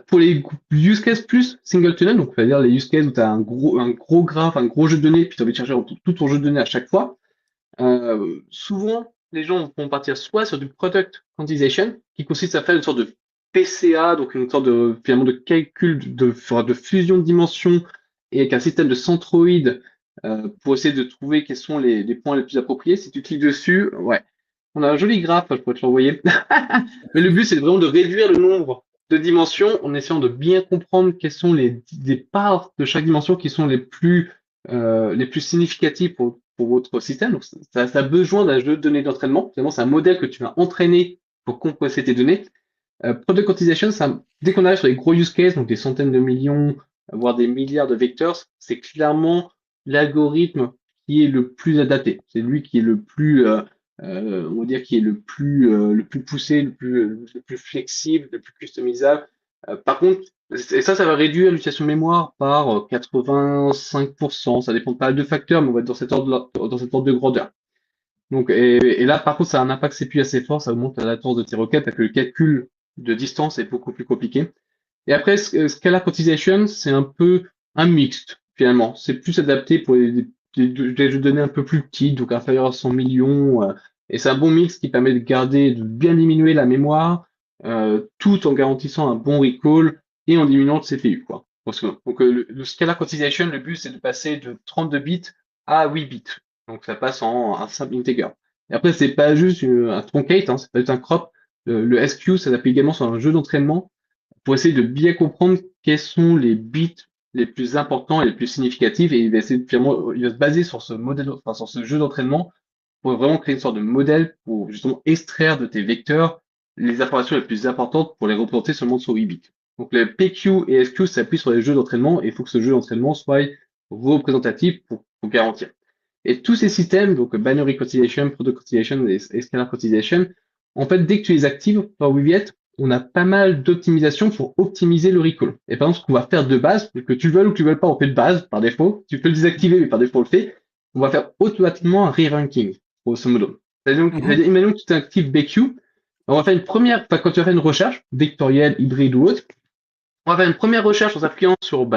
Speaker 2: Pour les use cases plus single tenant, donc c'est-à-dire les use cases où tu as un gros graphe, un gros jeu de données, puis tu as envie de chercher tout ton jeu de données à chaque fois, souvent les gens vont partir soit sur du product quantization, qui consiste à faire une sorte de PCA, donc une sorte de finalement de calcul de fusion de dimensions et avec un système de centroïdes pour essayer de trouver quels sont les points les plus appropriés. Si tu cliques dessus, ouais, on a un joli graphe, je pourrais te l'envoyer. Mais le but, c'est vraiment de réduire le nombre de dimensions en essayant de bien comprendre quelles sont les parts de chaque dimension qui sont les plus significatives pour votre système. Donc, ça a besoin d'un jeu de données d'entraînement. Finalement, c'est un modèle que tu vas entraîner pour compresser tes données. Product quantization, dès qu'on arrive sur les gros use cases, donc des centaines de millions, voire des milliards de vecteurs, c'est clairement l'algorithme qui est le plus adapté. C'est lui qui est le plus on va dire qui est le plus poussé, le plus flexible, le plus customisable. Par contre, et ça va réduire l'utilisation de mémoire par 85%. Ça dépend pas de facteurs, mais on va être dans cet ordre de grandeur. Donc, et là, par contre, ça a un impact CPU assez fort, ça augmente la latence de tes requêtes parce que le calcul de distance est beaucoup plus compliqué. Et après, Scalar Quantization, c'est un peu un mixte, finalement. C'est plus adapté pour des jeux de données un peu plus petits, donc inférieurs à 100 millions. Et c'est un bon mix qui permet de bien diminuer la mémoire, tout en garantissant un bon recall et en diminuant le CPU, quoi. Donc, le Scalar Quantization, le but, c'est de passer de 32 bits à 8 bits. Donc, ça passe en un simple integer. Et après, c'est pas juste un truncate, hein, c'est pas juste un crop. Le SQ, ça s'appuie également sur un jeu d'entraînement pour essayer de bien comprendre quels sont les bits les plus importants et les plus significatifs, et il va essayer il va se baser sur ce modèle, enfin, sur ce jeu d'entraînement pour vraiment créer une sorte de modèle pour justement extraire de tes vecteurs les informations les plus importantes pour les représenter seulement sur 8 bits. Donc les PQ et SQ s'appuient sur les jeux d'entraînement et il faut que ce jeu d'entraînement soit représentatif pour garantir. Et tous ces systèmes, donc binary quantization, product quantization et scalar quantization, en fait, dès que tu les actives par Weaviate, on a pas mal d'optimisation pour optimiser le recall. Et par exemple, ce qu'on va faire de base, que tu le veuilles ou que tu ne veuilles pas, on fait de base par défaut. Tu peux le désactiver, mais par défaut, on le fait. On va faire automatiquement un re-ranking, grosso modo. C'est-à-dire, imaginons que tu actives BQ. On va faire une première, enfin, quand tu vas faire une recherche, vectorielle, hybride ou autre, on va faire une première recherche en s'appuyant sur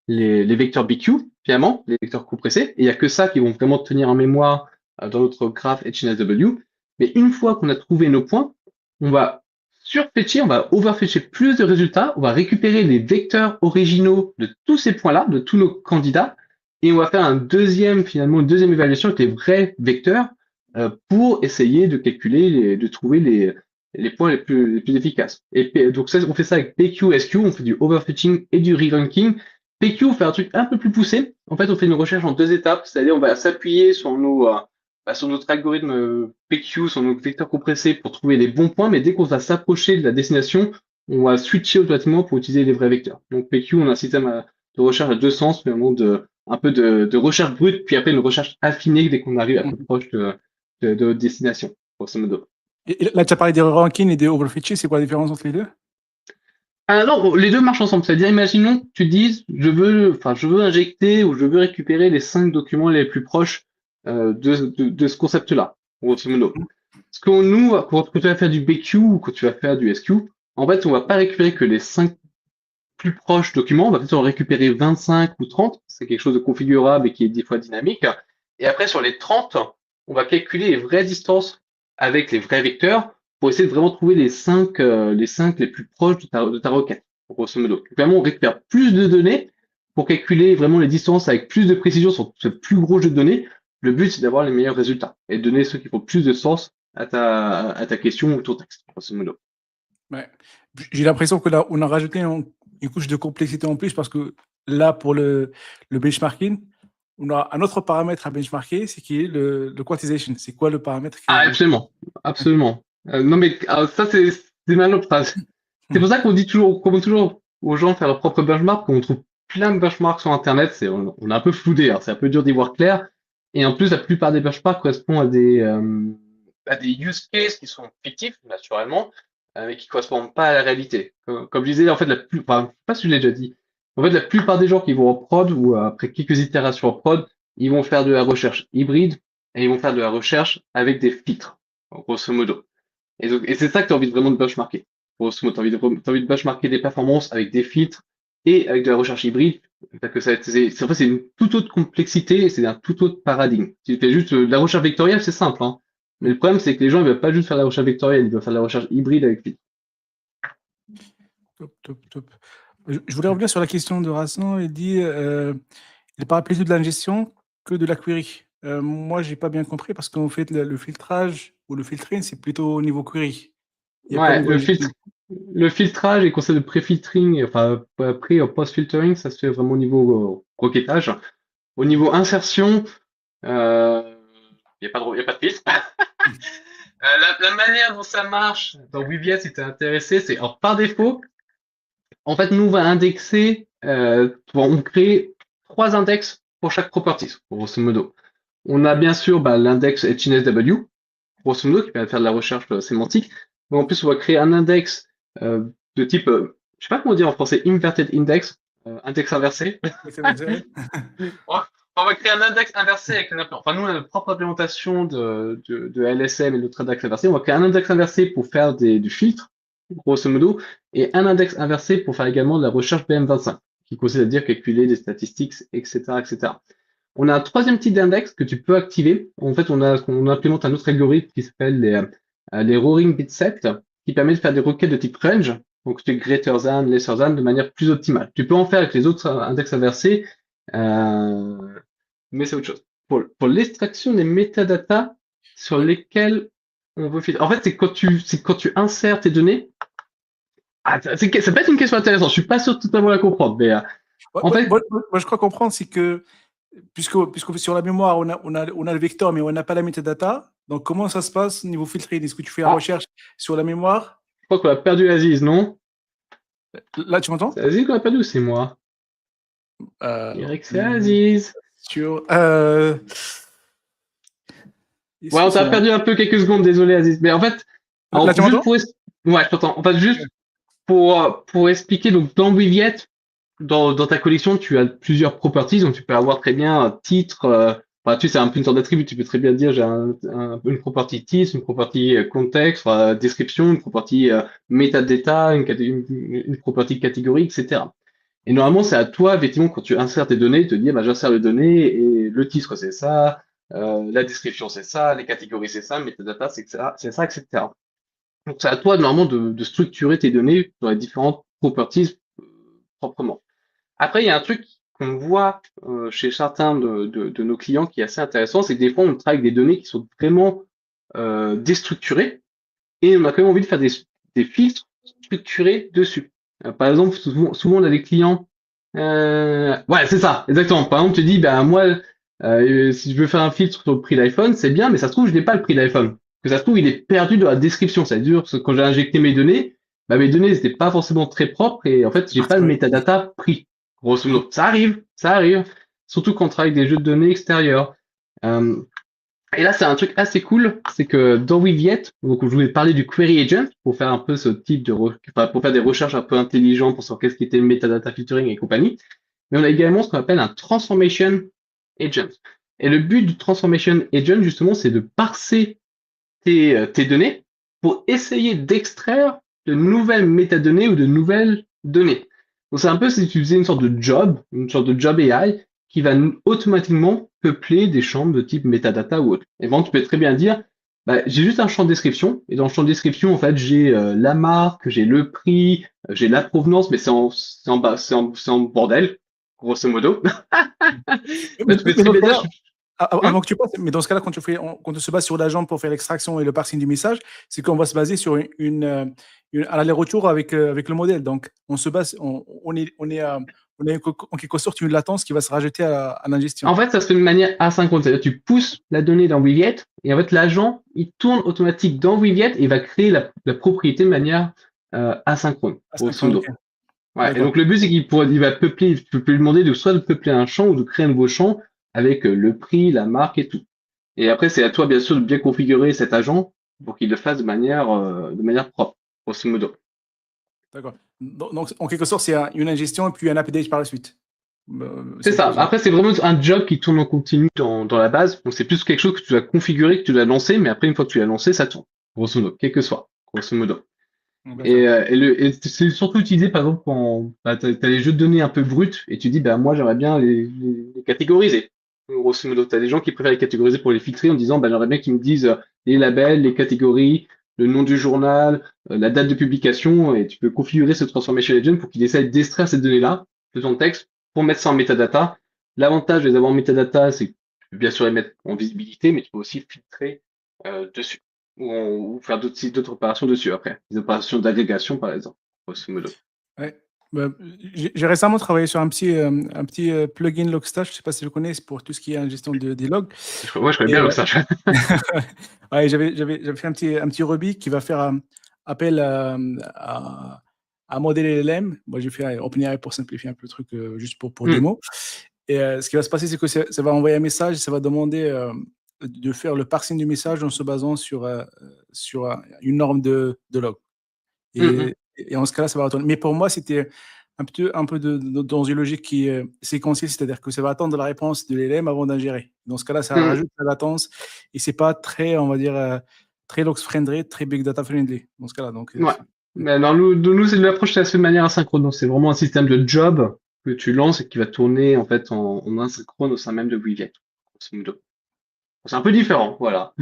Speaker 2: les vecteurs BQ, finalement, les vecteurs compressés. Et il n'y a que ça qui vont vraiment tenir en mémoire dans notre graphe HNSW. Mais une fois qu'on a trouvé nos points, on va surfetcher, on va overfetcher plus de résultats, on va récupérer les vecteurs originaux de tous ces points-là, de tous nos candidats, et on va faire finalement une deuxième évaluation avec les vrais vecteurs pour essayer de calculer, de trouver les points les plus efficaces. Et donc ça, on fait ça avec PQ, SQ, on fait du overfetching et du re-ranking. PQ, on fait un truc un peu plus poussé. En fait, on fait une recherche en 2 étapes, c'est-à-dire on va s'appuyer sur notre algorithme PQ, sur nos vecteurs compressés pour trouver les bons points, mais dès qu'on va s'approcher de la destination, on va switcher automatiquement pour utiliser les vrais vecteurs. Donc PQ, on a un système de recherche à 2 sens, finalement un peu de recherche brute, puis après une recherche affinée dès qu'on arrive un peu proche de notre destination, grosso modo.
Speaker 1: Et là, tu as parlé des ranking et des overfitting, c'est quoi la différence entre les deux?
Speaker 2: Alors, les deux marchent ensemble. C'est-à-dire, imaginons que tu dises, je veux injecter ou je veux récupérer les 5 documents les plus proches de ce concept-là, grosso modo. Quand tu vas faire du BQ ou quand tu vas faire du SQ, en fait, on va pas récupérer que les 5 plus proches documents, on va peut-être en récupérer 25 ou 30, c'est quelque chose de configurable et qui est des fois dynamique. Et après, sur les 30, on va calculer les vraies distances avec les vrais vecteurs pour essayer de vraiment trouver les 5 les plus proches de ta requête, grosso modo. Donc, vraiment, on récupère plus de données pour calculer vraiment les distances avec plus de précision sur ce plus gros jeu de données. Le but, c'est d'avoir les meilleurs résultats et de donner ceux qui font plus de sens à ta question ou ton texte, grosso modo.
Speaker 1: Ouais. J'ai l'impression que là, on a rajouté une couche de complexité en plus parce que là, pour le benchmarking, on a un autre paramètre à benchmarker, c'est qui est le quantization. C'est quoi le paramètre qui est
Speaker 2: Ah,
Speaker 1: benchmarké?
Speaker 2: absolument, absolument. Non mais ça c'est mal. Enfin, c'est pour ça qu'on dit toujours, qu'on demande toujours aux gens de faire leur propre benchmark, qu'on trouve plein de benchmarks sur Internet. On est un peu floudé, hein, c'est un peu dur d'y voir clair. Et en plus, la plupart des benchmarks correspondent à des use cases qui sont fictifs, naturellement, mais qui correspondent pas à la réalité. Comme je disais, en fait, enfin, je sais pas si je l'ai déjà dit. En fait, la plupart des gens qui vont en prod ou après quelques itérations en prod, ils vont faire de la recherche hybride et ils vont faire de la recherche avec des filtres, grosso modo. Et c'est ça que tu as envie de vraiment de benchmarker. Grosso modo, t'as envie de benchmarker des performances avec des filtres et avec de la recherche hybride. Parce que en fait, c'est une toute autre complexité, c'est un tout autre paradigme. Si tu fais juste de la recherche vectorielle, c'est simple, hein. Mais le problème, c'est que les gens, ils veulent pas juste faire de la recherche vectorielle, ils veulent faire de la recherche hybride avec filtres.
Speaker 1: Top, top, top. Je voulais revenir sur la question de Rassan. Il dit il parle plutôt de l'ingestion que de la query. Moi, j'ai pas bien compris parce qu'en fait, le filtrage ou le filtering, c'est plutôt au niveau query. Il n'y a pas au
Speaker 2: Ouais,
Speaker 1: niveau ingestion.
Speaker 2: le filtrage et le concept de pré-filtering, enfin, pré ou post-filtering, ça se fait vraiment au niveau requêtage. Au
Speaker 1: Mhm.
Speaker 2: niveau insertion, y a pas de filtre. La manière dont ça marche dans Weaviate, si t'es intéressé, c'est alors par défaut, en fait, nous on va indexer, on crée 3 index pour chaque property, grosso modo. On a bien sûr l'index HNSW, grosso modo, qui permet de faire de la recherche sémantique. Mais en plus, on va créer un index de type, je sais pas comment dire en français, inverted index, index inversé.
Speaker 1: Oui, c'est vrai, c'est vrai.
Speaker 2: On on va créer un index inversé avec enfin, nous, on a notre propre implémentation de LSM et notre index inversé. On va créer un index inversé pour faire du filtre, grosso modo, et un index inversé pour faire également de la recherche BM25, qui consiste à dire calculer des statistiques, etc., etc. On a un troisième type d'index que tu peux activer. En fait, on implémente un autre algorithme qui s'appelle les roaring bit set, qui permet de faire des requêtes de type range, donc c'est greater than, lesser than, de manière plus optimale. Tu peux en faire avec les autres index inversés, euh, mais c'est autre chose. Pour l'extraction des métadatas sur
Speaker 1: Ouais,
Speaker 2: lesquels on veut filtrer. En fait, c'est quand tu insères tes données. Ah, ça peut être une question intéressante. Je suis pas sûr de totalement la comprendre, mais
Speaker 1: ouais,
Speaker 2: en fait,
Speaker 1: moi, je crois comprendre, c'est que puisque sur la mémoire, on a le vecteur, mais on n'a pas la metadata. Donc, comment ça se passe au niveau filtré? Est-ce que tu fais la
Speaker 2: ah,
Speaker 1: recherche sur la mémoire?
Speaker 2: je crois qu'on a perdu Aziz, non?
Speaker 1: Là, tu
Speaker 2: C'est
Speaker 1: m'entends?
Speaker 2: Aziz qu'on a perdu ou c'est moi?
Speaker 1: Alors,
Speaker 2: Eric, c'est Aziz.
Speaker 1: sur. Est-ce
Speaker 2: Ouais,
Speaker 1: que
Speaker 2: on
Speaker 1: c'est
Speaker 2: t'a
Speaker 1: là?
Speaker 2: perdu un peu quelques secondes, désolé Aziz. Mais en fait,
Speaker 1: Là, tu
Speaker 2: juste
Speaker 1: m'entends?
Speaker 2: pour... Ouais, je t'entends. En fait, juste pour expliquer, donc dans Weaviate, dans ta collection, tu as plusieurs properties, donc tu peux avoir très bien un titre, enfin, tu sais, c'est un peu une sorte d'attribut, tu peux très bien dire j'ai une property titre, une property contexte, enfin, description, une property metadata, une property catégorie, etc. Et normalement, c'est à toi, effectivement, quand tu insères tes données, de te dire, bah, j'insère les données et le titre, c'est ça, la description, c'est ça, les catégories, c'est ça, metadata, c'est ça, etc. Donc, c'est à toi, normalement, de structurer tes données dans les différentes properties proprement. Après, il y a un truc qu'on voit chez certains de nos clients qui est assez intéressant, c'est que des fois, on travaille avec des données qui sont vraiment déstructurées et on a quand même envie de faire des filtres structurés dessus. Par exemple, souvent, on a des clients. Ouais, c'est ça, exactement. Par exemple, tu dis, ben moi, si je veux faire un filtre sur le prix d'iPhone, c'est bien, mais ça se trouve, je n'ai pas le prix d'iPhone. Que ça se trouve, il est perdu dans la description. Ça veut dire que quand j'ai injecté mes données, bah, mes données n'étaient pas forcément très propres et en fait, j'ai
Speaker 1: Ah,
Speaker 2: pas
Speaker 1: c'est
Speaker 2: le
Speaker 1: vrai.
Speaker 2: metadata prix. Grosso modo, ça arrive, ça arrive. Surtout quand on travaille avec des jeux de données extérieurs. Euh, et là, c'est un truc assez cool, c'est que dans Weaviate, donc je voulais parler du query agent pour faire un peu ce type enfin, pour faire des recherches un peu intelligentes pour savoir qu'est-ce qui était le metadata filtering et compagnie. Mais on a également ce qu'on appelle un transformation agent. Et le but du transformation agent, justement, c'est de parser tes données pour essayer d'extraire de nouvelles métadonnées ou de nouvelles données. Donc c'est un peu si tu faisais une sorte de job AI qui va automatiquement peupler des champs de type metadata ou autre. Et bon, tu peux très bien dire, bah, j'ai juste un champ de description, et dans le champ de description, en fait, j'ai la marque, j'ai le prix, j'ai la provenance, mais c'est en bordel, grosso modo. Bah, tu peux
Speaker 1: Mais
Speaker 2: très
Speaker 1: dans ce
Speaker 2: bien dire,
Speaker 1: cas-là,
Speaker 2: Hein.
Speaker 1: avant que tu passes, mais dans ce cas-là, quand on se base sur l'agent pour faire l'extraction et le parsing du message, c'est qu'on va se baser sur un aller-retour avec le modèle. Donc, on se base, on est en quelque sorte une latence qui va se rajouter à l'ingestion.
Speaker 2: En fait, ça se fait de manière asynchrone. C'est-à-dire, tu pousses la donnée dans Weaviate et en fait, l'agent, il tourne automatique dans Weaviate et il va créer la propriété de manière asynchrone, grosso
Speaker 1: Asynchrone, ok.
Speaker 2: modo. Ouais. Et
Speaker 1: D'accord.
Speaker 2: donc, le but, c'est il va peupler, tu peux lui demander de soit de peupler un champ ou de créer un nouveau champ avec le prix, la marque et tout. Et après, c'est à toi, bien sûr, de bien configurer cet agent pour qu'il le fasse de manière propre, grosso modo.
Speaker 1: D'accord. Donc, en quelque sorte, c'est une ingestion et puis un update par la suite.
Speaker 2: C'est
Speaker 1: C'est un
Speaker 2: ça.
Speaker 1: peu ça.
Speaker 2: Après, c'est vraiment un job qui tourne en continu dans la base. Donc, c'est plus quelque chose que tu dois configurer, que tu dois lancer, mais après, une fois que tu l'as lancé, ça tourne. Grosso modo, quel que soit, grosso modo.
Speaker 1: D'accord.
Speaker 2: Et c'est surtout utilisé, par exemple, quand bah, t'as les jeux de données un peu bruts, et tu dis, bah, moi, j'aimerais bien les catégoriser. Grosso modo, t'as des gens qui préfèrent les catégoriser pour les filtrer en disant, bah, j'aimerais bien qu'ils me disent les labels, les catégories, le nom du journal, la date de publication, et tu peux configurer ce Transformation Agent pour qu'il essaie d'extraire ces données-là de ton texte pour mettre ça en metadata. L'avantage de les avoir en metadata, c'est que tu peux bien sûr les mettre en visibilité, mais tu peux aussi filtrer dessus ou faire d'autres opérations dessus après. Des opérations d'agrégation, par exemple, grosso modo.
Speaker 1: Ouais. Bah, j'ai récemment travaillé sur un petit plugin Logstash, je ne sais pas si je connais, c'est pour tout ce qui est la gestion des logs.
Speaker 2: Ouais, je connais
Speaker 1: Et,
Speaker 2: bien ça.
Speaker 1: ouais, j'avais fait un petit Ruby qui va faire appel à un modèle LLM. Moi, j'ai fait OpenAI pour simplifier un peu le truc, juste pour démo. Et ce qui va se passer, c'est que ça va envoyer un message, ça va demander de faire le parsing du message en se basant sur une norme de log. Et en ce cas-là, ça va attendre. Mais pour moi, c'était un peu dans une logique qui est séquentielle, c'est-à-dire que ça va attendre la réponse de l'élève avant d'ingérer. Dans ce cas-là, ça rajoute la latence et c'est pas très, on va dire, très logs friendly, très big data friendly. Dans ce cas-là, donc.
Speaker 2: Ouais. Mais dans nous, c'est l'approche, c'est fait de manière asynchrone. Donc, c'est vraiment un système de job que tu lances et qui va tourner en fait en asynchrone au sein même de Weaviate, grosso modo. C'est un peu différent, voilà.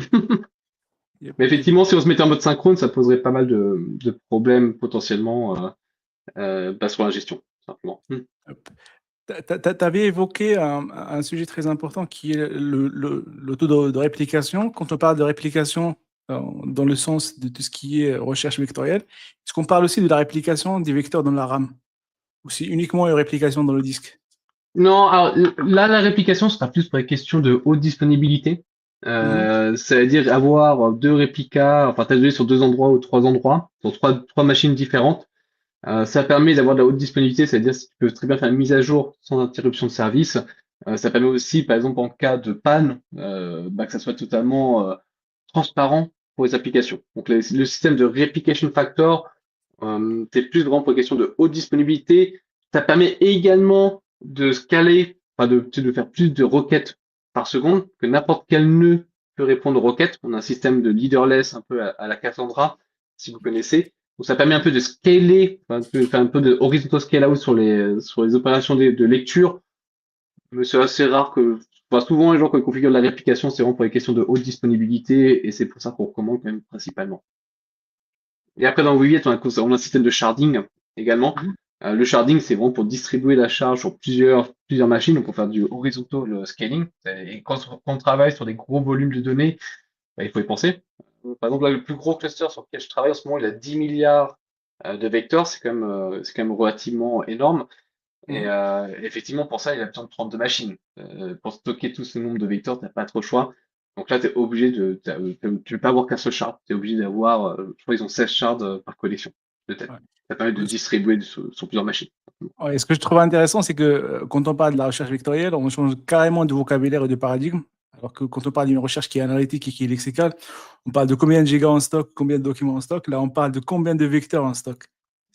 Speaker 1: Yep.
Speaker 2: Mais effectivement, si on se mettait en mode synchrone, ça poserait pas mal de problèmes potentiellement bah, sur la gestion, simplement.
Speaker 1: Tu avais évoqué un sujet très important qui est le taux de réplication. Quand on parle de réplication dans le sens de tout ce qui est recherche vectorielle, est-ce qu'on parle aussi de la réplication des vecteurs dans la RAM ou c'est uniquement une réplication dans le disque?
Speaker 2: Non, alors là, la réplication sera plus pour les questions de haute disponibilité. C'est-à-dire avoir deux réplicas, enfin, t'as donné sur deux endroits ou trois endroits, sur trois machines différentes. Ça permet d'avoir de la haute disponibilité, c'est-à-dire que tu peux très bien faire une mise à jour sans interruption de service. Ça permet aussi, par exemple, en cas de panne, bah, que ça soit totalement transparent pour les applications. Donc, le système de replication factor, c'est plus vraiment pour les questions de haute disponibilité. Ça permet également de scaler, enfin de faire plus de requêtes par seconde, que n'importe quel nœud peut répondre aux requêtes. On a un système de leaderless un peu à la Cassandra, si vous connaissez. Donc ça permet un peu de scaler, enfin, de faire un peu de horizontal scale out sur les opérations de lecture. Mais c'est assez rare que, enfin, souvent les gens quand ils configurent la réplication, c'est vraiment pour les questions de haute disponibilité et c'est pour ça qu'on recommande quand même principalement. Et après, dans Weaviate, on a un système de sharding également.
Speaker 1: Mhm.
Speaker 2: Le sharding, c'est vraiment pour distribuer la charge sur plusieurs machines, donc pour faire du horizontal scaling. Et quand on travaille sur des gros volumes de données, bah, il faut y penser. Par exemple, là, le plus gros cluster sur lequel je travaille en ce moment, il a 10 milliards de vecteurs, c'est quand même relativement énorme. Et
Speaker 1: Mhm.
Speaker 2: effectivement, pour ça, il a besoin de 32 machines. Pour stocker tout ce nombre de vecteurs, tu n'as pas trop le choix. Donc là, tu es obligé tu ne peux pas avoir qu'un seul shard. Tu es obligé d'avoir, je crois qu'ils ont 16 shards par collection de tête.
Speaker 1: Ouais.
Speaker 2: Ça permet de distribuer sur plusieurs machines.
Speaker 1: Ouais, ce que je trouve intéressant, c'est que quand on parle de la recherche vectorielle, on change carrément de vocabulaire et de paradigme. Alors que quand on parle d'une recherche qui est analytique et qui est lexicale, on parle de combien de gigas en stock, combien de documents en stock. Là, on parle de combien de vecteurs en stock.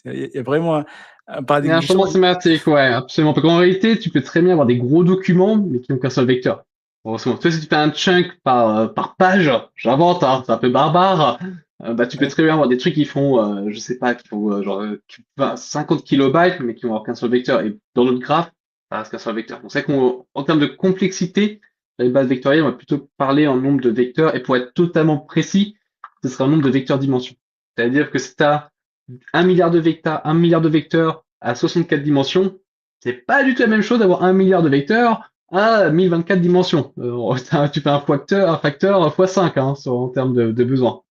Speaker 1: Il y a vraiment un
Speaker 2: Il y a
Speaker 1: paradigme
Speaker 2: un
Speaker 1: qui
Speaker 2: changement
Speaker 1: change.
Speaker 2: sémantique, ouais, absolument. Parce qu'en réalité, tu peux très bien avoir des gros documents, mais qui n'ont qu'un seul vecteur. Grosso modo. Toi, si tu fais un chunk par page, j'invente, hein, c'est un peu barbare, bah, tu peux
Speaker 1: Ouais.
Speaker 2: très bien avoir des trucs qui font, je sais pas, qui font 50 kilobytes, mais qui vont avoir qu'un seul vecteur. Et dans notre graphe, ça reste qu'un seul vecteur. Donc, c'est vrai qu'en termes de complexité, les bases vectorielles, on va plutôt parler en nombre de vecteurs. Et pour être totalement précis, ce sera un nombre de vecteurs dimensions. C'est-à-dire que si tu as 1 milliard de vecteurs à 64 dimensions, c'est pas du tout la même chose d'avoir 1 milliard de vecteurs à 1024 dimensions. Tu fais un facteur x5 hein, en termes de besoins.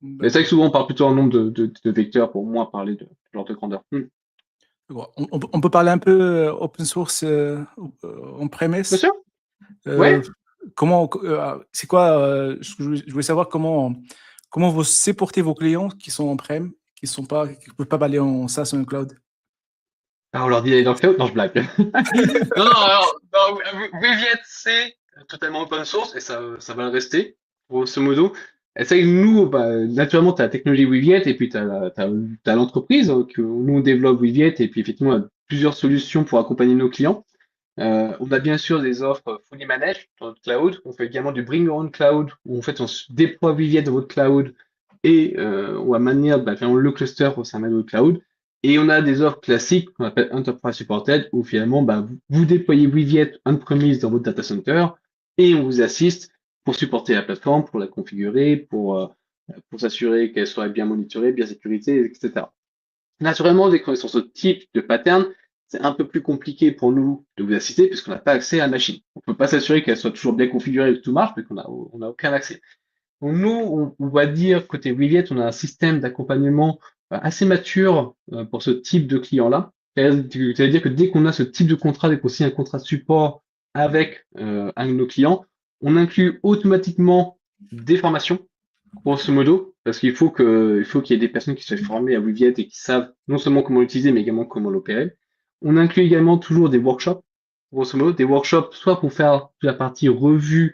Speaker 2: Mais c'est vrai que
Speaker 1: D'accord.
Speaker 2: souvent on parle plutôt en nombre de vecteurs pour moins parler de genre de grandeur.
Speaker 1: Bon, on peut parler un peu open source en
Speaker 2: Bien
Speaker 1: premise.
Speaker 2: sûr.
Speaker 1: Euh,
Speaker 2: Ouais.
Speaker 1: c'est quoi je voulais savoir comment vous supportez vos clients qui sont en prem, qui ne peuvent pas aller en SaaS ou en cloud.
Speaker 2: Ah, on leur dit d'aller dans le cloud? Non, je blague. Non, non, alors, non, Weviate, c'est totalement open source et ça va le rester, grosso modo. Et c'est que nous, bah, naturellement, tu as la technologie Weviate et puis tu as l'entreprise que nous, on développe Weviate et puis effectivement, on a plusieurs solutions pour accompagner nos clients. On a bien sûr des offres fully managed dans notre cloud. On fait également du bring your own cloud où en fait, on se déploie Weviate dans votre cloud et on va maintenir finalement, le cluster au sein de notre cloud. Et on a des offres classiques qu'on appelle Enterprise Supported, où finalement, vous déployez Weviate on-premise dans votre data center et on vous assiste pour supporter la plateforme, pour la configurer, pour s'assurer qu'elle soit bien monitorée, bien sécurisée, etc. Naturellement, dès qu'on est sur ce type de pattern, c'est un peu plus compliqué pour nous de vous assister puisqu'on n'a pas accès à la machine. On ne peut pas s'assurer qu'elle soit toujours bien configurée et que tout marche, mais on a aucun accès. Donc nous, on va dire, côté Weviate, on a un système d'accompagnement assez mature pour ce type de client-là. C'est-à-dire que dès qu'on a ce type de contrat, dès qu'on signe un contrat de support avec un de nos clients, on inclut automatiquement des formations, grosso modo, parce il faut qu'il y ait des personnes qui soient formées à Weviate et qui savent non seulement comment l'utiliser, mais également comment l'opérer. On inclut également toujours des workshops, grosso modo, des workshops soit pour faire toute la partie revue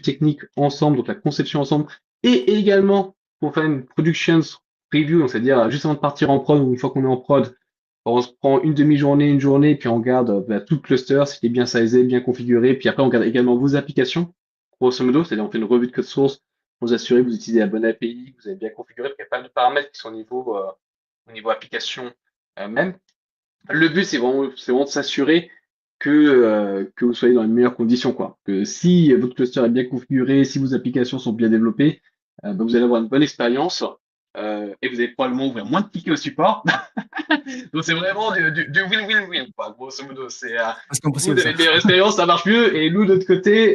Speaker 2: technique ensemble, donc la conception ensemble, et également pour faire une productions preview, donc c'est-à-dire juste avant de partir en prod ou une fois qu'on est en prod, on se prend une demi-journée, une journée, puis on regarde tout le cluster, s'il est bien sizé, bien configuré, puis après on regarde également vos applications, grosso modo, c'est-à-dire on fait une revue de code source pour vous assurer que vous utilisez la bonne API, que vous avez bien configuré, parce qu'il y a pas de paramètres qui sont au niveau application même. Le but, c'est vraiment de s'assurer que vous soyez dans les meilleures conditions, quoi. Que si votre cluster est bien configuré, si vos applications sont bien développées, vous allez avoir une bonne expérience et vous allez probablement ouvrir moins de tickets au support. Donc c'est vraiment du win-win-win, quoi. Grosso modo,
Speaker 1: C'est
Speaker 2: vous
Speaker 1: impossible
Speaker 2: avez
Speaker 1: ça.
Speaker 2: une meilleure expérience, ça marche mieux, et nous, de notre côté,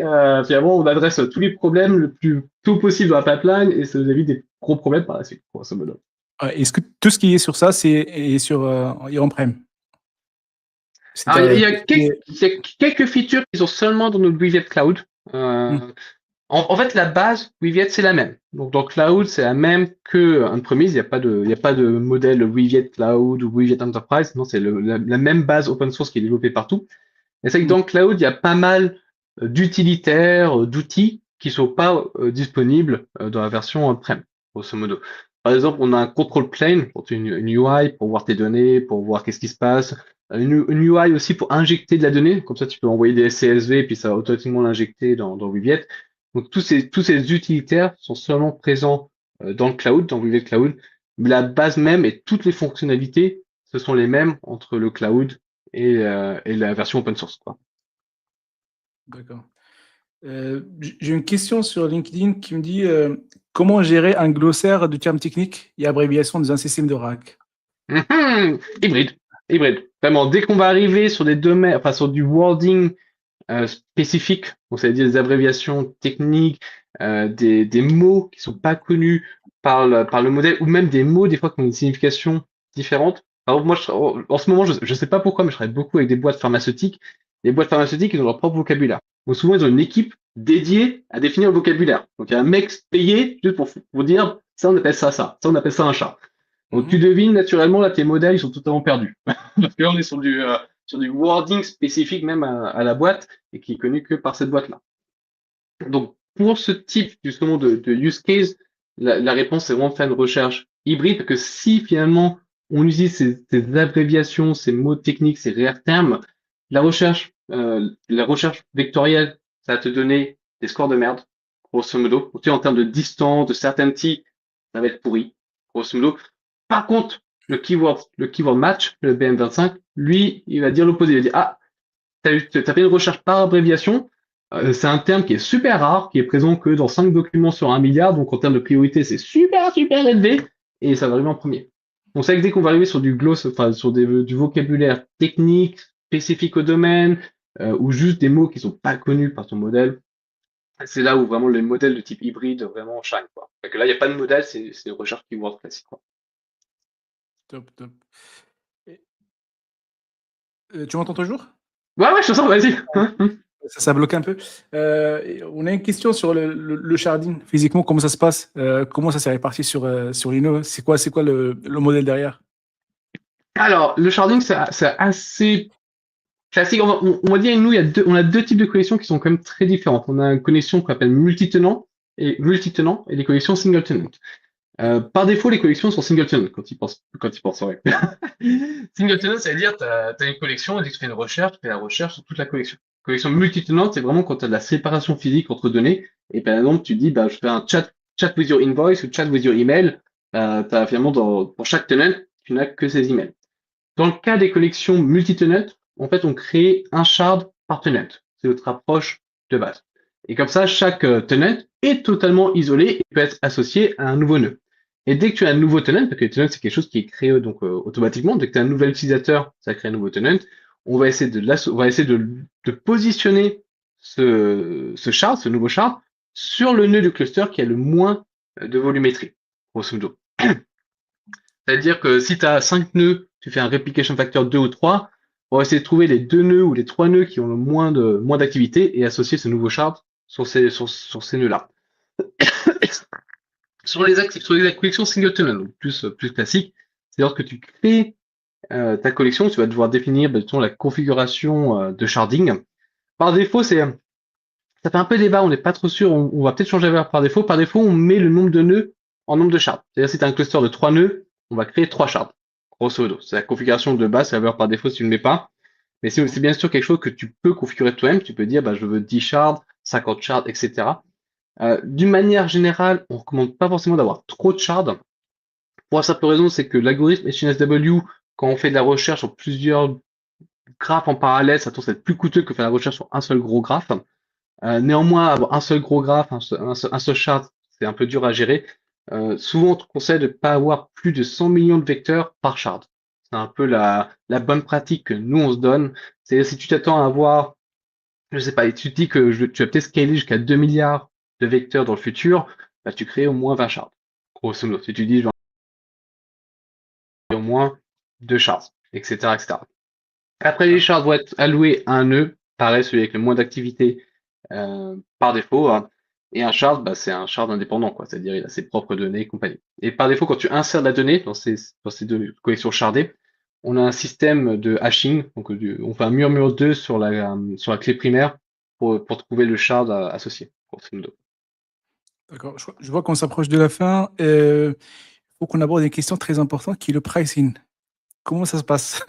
Speaker 2: finalement, on adresse tous les problèmes le plus tôt possible dans la pipeline et ça nous évite des gros problèmes par la suite, grosso modo.
Speaker 1: Ouais, est-ce que tout ce qui est sur ça, est sur est on-prem?
Speaker 2: Alors,
Speaker 1: C'est-à-dire,
Speaker 2: il y a quelques features qui sont seulement dans notre Weviate Cloud.
Speaker 1: hmm,
Speaker 2: Euh, en fait, la base Weviate, c'est la même. Donc, dans Cloud, c'est la même que on-premise. Il y a pas de modèle Weviate Cloud ou Weviate Enterprise. Non, c'est la même base open source qui est développée partout. Et c'est que
Speaker 1: hmm,
Speaker 2: dans Cloud, il y a pas mal d'utilitaires, d'outils qui sont pas disponibles dans la version on-prem, grosso modo. Par exemple, on a un control plane, pour une UI pour voir tes données, pour voir qu'est-ce qui se passe. Une UI aussi pour injecter de la donnée, comme ça tu peux envoyer des CSV et puis ça va automatiquement l'injecter dans Weviate. Donc tous ces utilitaires sont seulement présents dans le cloud, dans Weviate Cloud. Mais la base même et toutes les fonctionnalités, ce sont les mêmes entre le cloud et la version open source, quoi.
Speaker 1: d'accord. J'ai une question sur LinkedIn qui me dit comment gérer un glossaire de termes techniques et abréviations dans un système de RAC.
Speaker 2: Hybride, hybride. Vraiment, dès qu'on va arriver sur des domaines, enfin sur du wording spécifique, donc ça veut dire des abréviations techniques, des mots qui sont pas connus par le modèle, ou même des mots des fois qui ont une signification différente. Alors moi, en ce moment, je sais pas pourquoi, mais je travaille beaucoup avec des boîtes pharmaceutiques. Les boîtes pharmaceutiques, ils ont leur propre vocabulaire. Donc souvent, ils ont une équipe dédiée à définir le vocabulaire. Donc il y a un mec payé juste pour dire ça, on appelle ça on appelle ça un chat. Donc tu
Speaker 1: Mhm.
Speaker 2: devines naturellement, là, tes modèles, ils sont totalement perdus. Parce que là, on est sur du wording spécifique même à la boîte et qui est connu que par cette boîte-là. Donc, pour ce type justement de use case, la réponse c'est vraiment de faire une recherche hybride, parce que si finalement on utilise ces abréviations, ces mots techniques, ces rares termes, la recherche la recherche vectorielle, ça va te donner des scores de merde, grosso modo. Tu sais, en termes de distance, de certainty, ça va être pourri, grosso modo. Par contre, le keyword match, le BM25, lui, il va dire l'opposé. Il va dire, ah, t'as fait une recherche par abréviation. C'est un terme qui est super rare, qui est présent que dans 5 documents sur 1 milliard. Donc, en termes de priorité, c'est super, super élevé. Et ça va arriver en premier. Donc, c'est vrai que dès qu'on va arriver sur du gloss, enfin, sur du vocabulaire technique, spécifique au domaine, ou juste des mots qui sont pas connus par ton modèle, c'est là où vraiment les modèles de type hybride vraiment shine, quoi. Fait que là, il n'y a pas de modèle, c'est une recherche keyword classique, quoi.
Speaker 1: Top, top. Tu m'entends toujours?
Speaker 2: Ouais, ouais, je te sens, vas-y.
Speaker 1: Ça bloque un peu. On a une question sur le sharding. Physiquement, comment ça se passe? Comment ça s'est réparti sur Lino? C'est quoi le modèle derrière?
Speaker 2: Alors, le sharding, c'est assez classique. On va dire, nous, on a deux types de connexions qui sont quand même très différentes. On a une connexion qu'on appelle multitenant et des connexions single tenant. Par défaut, les collections sont single tenant quand ils pensent, ouais. Single tenant, ça veut dire, t'as une collection et dès que tu fais une recherche, tu fais la recherche sur toute la collection. Collection multitenante, c'est vraiment quand tu as de la séparation physique entre données. Et par exemple, tu dis, bah, je fais un chat with your invoice ou chat with your email. T'as finalement, pour chaque tenant, tu n'as que ces emails. Dans le cas des collections multi-tenant, en fait, on crée un shard par tenant. C'est notre approche de base. Et comme ça, chaque tenant est totalement isolé et peut être associé à un nouveau nœud. Et dès que tu as un nouveau tenant, parce que le tenant, c'est quelque chose qui est créé donc automatiquement, dès que tu as un nouvel utilisateur, ça crée un nouveau tenant, on va essayer de positionner ce shard, ce nouveau shard, sur le nœud du cluster qui a le moins de volumétrie, grosso modo. C'est-à-dire que si tu as 5 nœuds, tu fais un replication factor 2 ou 3, on va essayer de trouver les 2 nœuds ou les 3 nœuds qui ont le moins d'activité et associer ce nouveau shard sur ces nœuds-là. Sur les collections singleton, donc plus classique, c'est lorsque tu crées ta collection, tu vas devoir définir la configuration de sharding. Par défaut, ça fait un peu débat, on n'est pas trop sûr, on va peut-être changer par défaut. Par défaut, on met le nombre de nœuds en nombre de shards. C'est-à-dire si tu as un cluster de 3 nœuds, on va créer 3 shards, grosso modo. C'est la configuration de base, c'est la valeur par défaut si tu ne le mets pas. Mais c'est bien sûr quelque chose que tu peux configurer toi-même. Tu peux dire, bah, je veux 10 shards, 50 shards, etc. D'une manière générale, on ne recommande pas forcément d'avoir trop de shards. Pour la simple raison, c'est que l'algorithme HNSW, quand on fait de la recherche sur plusieurs graphes en parallèle, ça tend à être plus coûteux que faire la recherche sur un seul gros graphe. Néanmoins, avoir un seul gros graphe, un seul chart, c'est un peu dur à gérer. Souvent, on te conseille de ne pas avoir plus de 100 millions de vecteurs par shard. C'est un peu la bonne pratique que nous, on se donne. C'est si tu t'attends à avoir, je sais pas, et tu te dis que tu vas peut-être scaler jusqu'à 2 milliards de vecteurs dans le futur, bah, tu crées au moins 20 shards. Grosso modo, si tu dis, je vais en créer au moins 2 shards, etc., etc. Après, les shards vont être alloués à un nœud, pareil, celui avec le moins d'activité par défaut, hein. Et un shard, bah, c'est un shard indépendant, quoi. C'est-à-dire, il a ses propres données et compagnie. Et par défaut, quand tu insères de la donnée dans ces deux collections shardées, on a un système de hashing. Donc, on fait un murmure 2 sur la clé primaire pour trouver le shard associé, grosso modo.
Speaker 1: D'accord. Je vois qu'on s'approche de la fin. Il faut qu'on aborde une question très importante qui est le pricing. Comment ça se passe?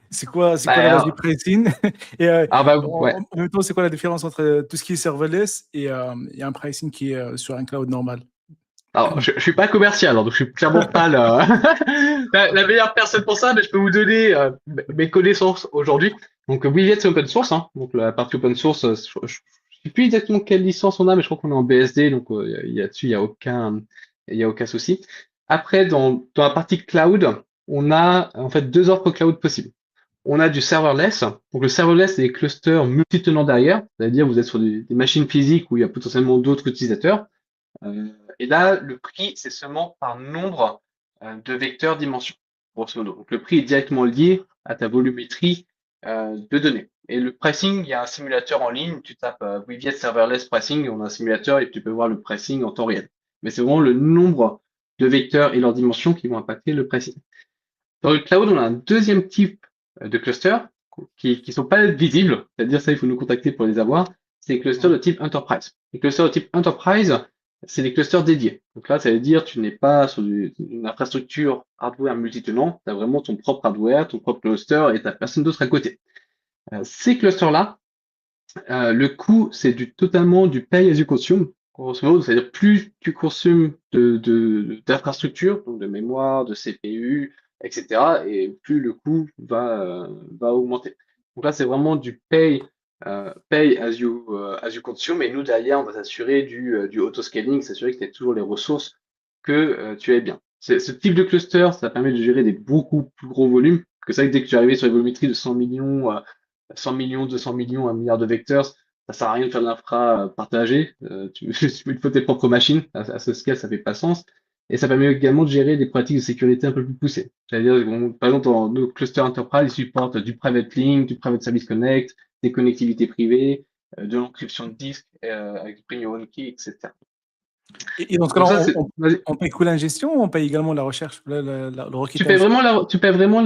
Speaker 1: C'est quoi la base du
Speaker 2: Bah,
Speaker 1: pricing? Et
Speaker 2: bah, ouais.
Speaker 1: en même temps, c'est quoi la différence entre tout ce qui est serverless et un pricing qui est sur un cloud normal?
Speaker 2: Alors, je suis pas commercial, alors, donc je suis clairement pas la meilleure personne pour ça, mais je peux vous donner mes connaissances aujourd'hui. Donc, Weaviate, c'est open source, hein. Donc, la partie open source, je sais plus exactement quelle licence on a, mais je crois qu'on est en BSD, donc dessus, il y a aucun souci. Après, dans la partie cloud, on a en fait deux offres cloud possibles. On a du serverless. Donc, le serverless, c'est des clusters multitenants derrière, c'est-à-dire vous êtes sur des machines physiques où il y a potentiellement d'autres utilisateurs. Et là, le prix, c'est seulement par nombre de vecteurs dimensions, grosso modo. Donc, le prix est directement lié à ta volumétrie de données. Et le pricing, il y a un simulateur en ligne, tu tapes Weaviate Serverless Pricing, on a un simulateur et tu peux voir le pricing en temps réel. Mais c'est vraiment le nombre de vecteurs et leurs dimensions qui vont impacter le pricing. Dans le cloud, on a un deuxième type de cluster qui ne sont pas visibles, c'est-à-dire ça, il faut nous contacter pour les avoir. C'est les clusters de type enterprise. Les clusters de type enterprise, c'est des clusters dédiés. Donc là, ça veut dire tu n'es pas sur une infrastructure hardware multitenant, tu as vraiment ton propre hardware, ton propre cluster et tu n'as personne d'autre à côté. Ces clusters-là, Le coût, c'est totalement du pay as you consume. Grosso modo, c'est-à-dire plus tu consommes d'infrastructures, donc de mémoire, de CPU, etc., et plus le coût va augmenter. Donc là, c'est vraiment du pay as you consume, et nous, derrière, on va s'assurer du auto-scaling, s'assurer que tu as toujours les ressources que tu aies bien. Ce type de cluster, ça permet de gérer des beaucoup plus gros volumes, que ça, dès que tu es arrivé sur les volumétries de 100 millions, 100 millions, 200 millions, 1 milliard de vecteurs, ça sert à rien de faire de l'infra partagé. Il faut tes propres machines. À ce scale, ça fait pas sens. Et ça permet également de gérer des pratiques de sécurité un peu plus poussées. C'est-à-dire, bon, par exemple, dans nos clusters enterprise, ils supportent du private link, du private service connect, des connectivités privées, de l'encryption de disques avec du bring your own key, etc.
Speaker 1: Et dans ce cas-là,
Speaker 2: Donc ça, c'est, vas-y.
Speaker 1: on paye que l'ingestion ou on paye également la recherche, le requêtage?
Speaker 2: Tu payes vraiment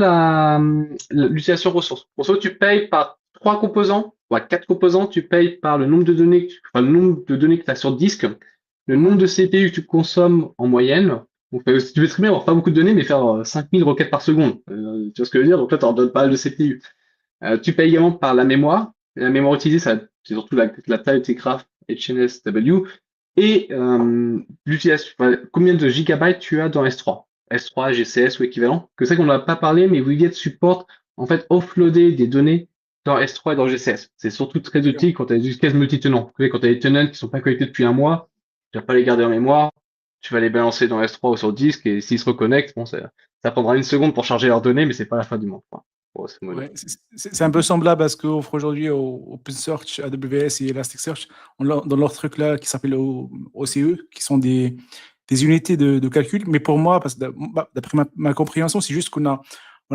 Speaker 2: l'utilisation ressource. Pour ça, tu payes par 3 composants, ou 4 composants, tu payes par le nombre de données, enfin, le nombre de données que tu as sur disque, le nombre
Speaker 1: Mhm.
Speaker 2: de CPU que tu consommes en moyenne. Donc, si tu veux très bien avoir pas beaucoup de données, mais faire 5000 requêtes par seconde. Tu vois ce que je veux dire? Donc là, tu en donnes pas mal de CPU. Tu payes également par la mémoire. Et la mémoire utilisée, c'est surtout la taille de tes graphes HNSW et l'utilisation, enfin, combien de gigabytes tu as dans S3, S3, GCS ou équivalent. Que c'est qu'on n'a pas parlé, mais Wiget supporte en fait offloader des données dans S3 et dans GCS. C'est surtout très
Speaker 1: D'accord.
Speaker 2: utile quand tu as des use cases multi-tenants. Quand tu as des tenants qui sont pas connectés depuis un mois, tu vas pas les garder en mémoire, tu vas les balancer dans S3 ou sur disque et s'ils se reconnectent, bon, ça prendra 1 seconde pour charger leurs données, mais c'est pas la fin du monde, quoi. Grosso modo.
Speaker 1: Ouais, c'est un peu semblable à ce qu'offre aujourd'hui OpenSearch, AWS et Elasticsearch, dans leur truc là qui s'appelle OCE, qui sont des unités de calcul. Mais pour moi, parce que d'après ma compréhension, c'est juste on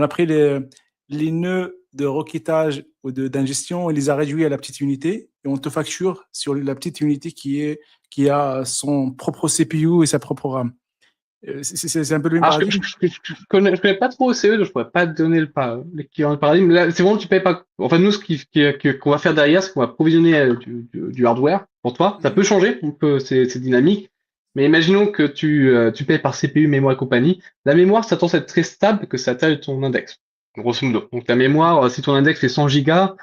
Speaker 1: a pris les nœuds de requêtage ou d'ingestion et les a réduits à la petite unité et on te facture sur la petite unité qui a son propre CPU et sa propre RAM. C'est un peu le même
Speaker 2: Alors,
Speaker 1: paradigme.
Speaker 2: je connais pas trop OCE, donc je pourrais pas te donner l'équivalent de paradigme. Là, c'est vraiment, tu payes pas. Enfin, nous, qu'on va faire derrière, c'est qu'on va provisionner du hardware pour toi. Ça peut changer, c'est dynamique. Mais imaginons que tu payes par CPU, mémoire et compagnie. La mémoire, ça tend à être très stable que ça taille ton index. Grosso modo. Donc, la mémoire, si ton index fait 100 gigas,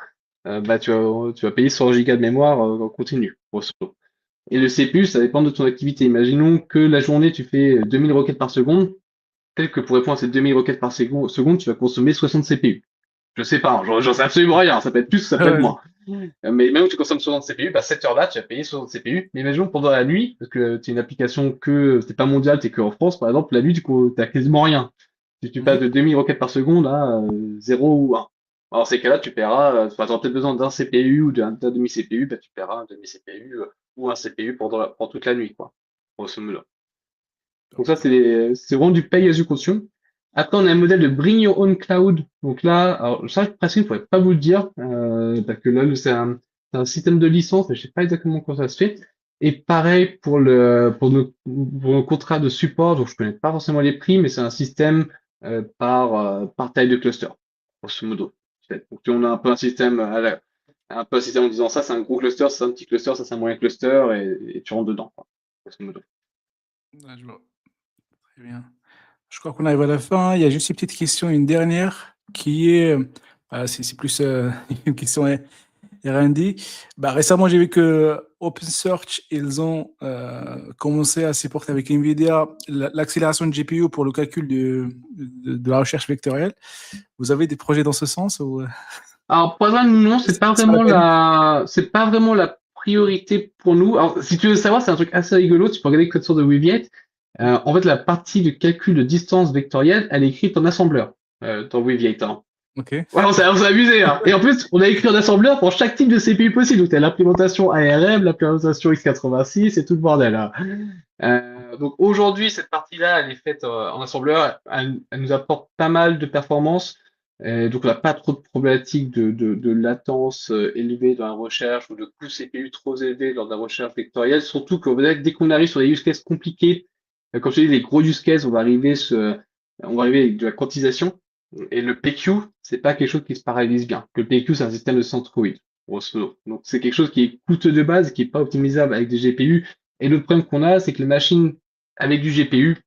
Speaker 2: bah, tu vas payer 100 gigas de mémoire en continu, grosso modo. Et le CPU, ça dépend de ton activité. Imaginons que la journée, tu fais 2000 requêtes par seconde. Peut-être que pour répondre à ces 2000 requêtes par seconde, tu vas consommer 60 CPU. Je sais pas, j'en sais absolument rien. Ça peut être plus, ça peut être
Speaker 1: Ouais,
Speaker 2: moins. Mais même que tu consommes 60 CPU, bah, cette heure-là, tu vas payer 60 CPU. Mais imaginons pendant la nuit, parce que tu es une application que t'es pas mondiale, t'es que en France, par exemple, la nuit, tu n'as quasiment rien. Si tu passes
Speaker 1: mhm.
Speaker 2: de 2000 requêtes par seconde à 0 ou 1. Alors, ces cas-là, tu paieras, tu auras peut-être besoin d'un CPU ou d'un demi-CPU, bah, tu paieras un demi-CPU ou un CPU pour toute la nuit, quoi. Grosso modo. Donc ça, c'est vraiment du pay as you consume. Après, on a un modèle de bring your own cloud. Donc là, alors ça, presque, je ne pourrais pas vous le dire, parce que là, c'est un système de licence, mais je sais pas exactement comment ça se fait. Et pareil pour nos contrats de support, donc je connais pas forcément les prix, mais c'est un système par taille de cluster, grosso modo. Donc on a un peu un système un peu un système en disant ça, c'est un gros cluster, ça c'est un petit cluster, ça c'est un moyen cluster, et tu rentres dedans, quoi, grosso modo.
Speaker 1: Ouais, je vois. Très bien. Je crois qu'on arrive à la fin. Il y a juste une petite question, une dernière, qui est, c'est plus une question R&D. Bah, récemment, j'ai vu que OpenSearch, ils ont commencé à supporter avec NVIDIA l'accélération de GPU pour le calcul de la recherche vectorielle. Vous avez des projets dans ce sens ou
Speaker 2: Alors, pour l'instant, non,
Speaker 1: c'est pas la peine?
Speaker 2: c'est pas vraiment la priorité pour nous. Alors, si tu veux savoir, c'est un truc assez rigolo. Tu peux regarder le code source de Weaviate. En fait, la partie de calcul de distance vectorielle, elle est écrite en assembleur, dans Weaviate, hein.
Speaker 1: Ok.
Speaker 2: Ouais, on s'est amusé, hein. Et en plus, on a écrit en assembleur pour chaque type de CPU possible. Donc, t'as l'implémentation ARM, l'implémentation x86 et tout le bordel, hein. Donc, aujourd'hui, cette partie-là, elle est faite en assembleur. Elle nous apporte pas mal de performance. Donc, on n'a pas trop de problématiques de latence élevée dans la recherche ou de coût CPU trop élevé lors de la recherche vectorielle. Surtout que dès qu'on arrive sur des use cases compliqués, comme je te dis, les gros use cases, on va arriver avec de la quantisation. Et le PQ, c'est pas quelque chose qui se paralysent bien. Le PQ, c'est un système de centroïde, grosso modo. Donc, c'est quelque chose qui est coûteux de base, qui est pas optimisable avec des GPU. Et le problème qu'on a, c'est que les machines avec du GPU,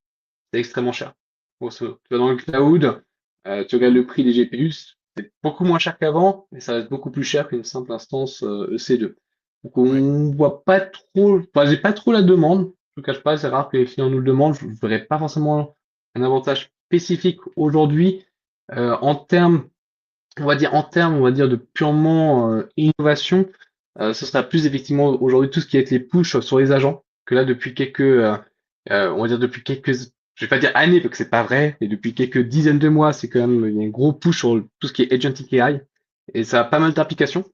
Speaker 2: c'est extrêmement cher. Grosso modo. Tu vas dans le cloud, tu regardes le prix des GPU, c'est beaucoup moins cher qu'avant, mais ça reste beaucoup plus cher qu'une simple instance EC2. Donc
Speaker 1: Ouais.
Speaker 2: on voit pas trop, enfin j'ai pas trop la demande, je ne cache pas, c'est rare que les clients nous le demandent, je ne verrais pas forcément un avantage spécifique aujourd'hui en termes, on va dire de purement innovation, ce sera plus effectivement aujourd'hui tout ce qui est les push sur les agents, que là depuis on va dire depuis quelques, je vais pas dire années parce que c'est pas vrai, mais depuis quelques dizaines de mois, c'est quand même il y a un gros push sur tout ce qui est agentic AI et ça a pas mal d'applications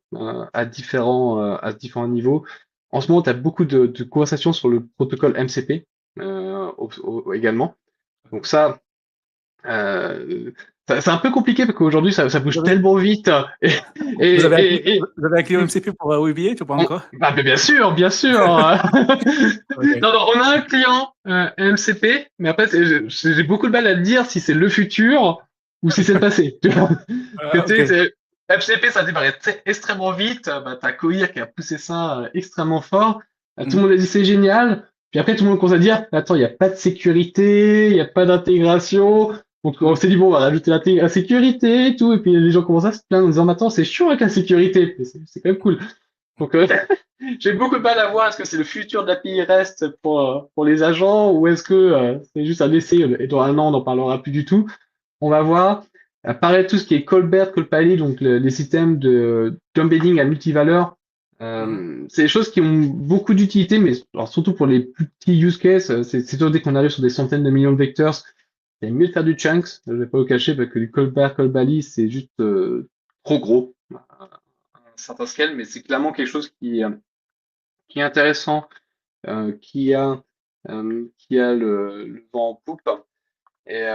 Speaker 2: à différents niveaux. En ce moment, tu as beaucoup de conversations sur le protocole MCP également. Donc euh, c'est un peu compliqué parce qu'aujourd'hui ça
Speaker 1: Vous
Speaker 2: bouge
Speaker 1: avez,
Speaker 2: tellement vite
Speaker 1: vous avez un, cli-
Speaker 2: et
Speaker 1: vous avez un client MCP pour OVH ou pas encore?
Speaker 2: bah, mais bien sûr, bien sûr.
Speaker 1: Ok.
Speaker 2: Non, non, on a un client MCP, mais après, j'ai beaucoup de mal à dire si c'est le futur ou si c'est le passé. Tu vois.
Speaker 1: Ah,
Speaker 2: Tu sais,
Speaker 1: ok.
Speaker 2: MCP, ça démarrait extrêmement vite. Bah, t'as Coir qui a poussé ça extrêmement fort. Tout le
Speaker 1: Mhm.
Speaker 2: monde a dit c'est génial. Puis après, tout le monde commence à dire, attends, il n'y a pas de sécurité, il n'y a pas d'intégration. Donc on
Speaker 1: Mhm.
Speaker 2: s'est dit, bon, on va rajouter la sécurité et tout. Et puis les gens commencent à se plaindre en disant, maintenant, c'est chiant avec la sécurité. Mais c'est quand même cool. Donc, j'ai beaucoup de mal à voir est-ce que c'est le futur de l'API REST pour les agents ou est-ce que c'est juste un essai et dans un an on n'en parlera plus du tout. On va voir. Pareil, tout ce qui est Colbert, Colpally, donc les systèmes d'embedding à multivaleur,
Speaker 1: Mhm.
Speaker 2: c'est des choses qui ont beaucoup d'utilité, mais alors, surtout pour les plus petits use cases, c'est sûr dès qu'on arrive sur des centaines de millions de vecteurs, c'est mieux de faire du chunks, je vais pas vous cacher, parce que du Colbert, Colpally, c'est juste trop gros à un certain scale, mais c'est clairement quelque chose qui est intéressant, qui a le vent en poupe. Et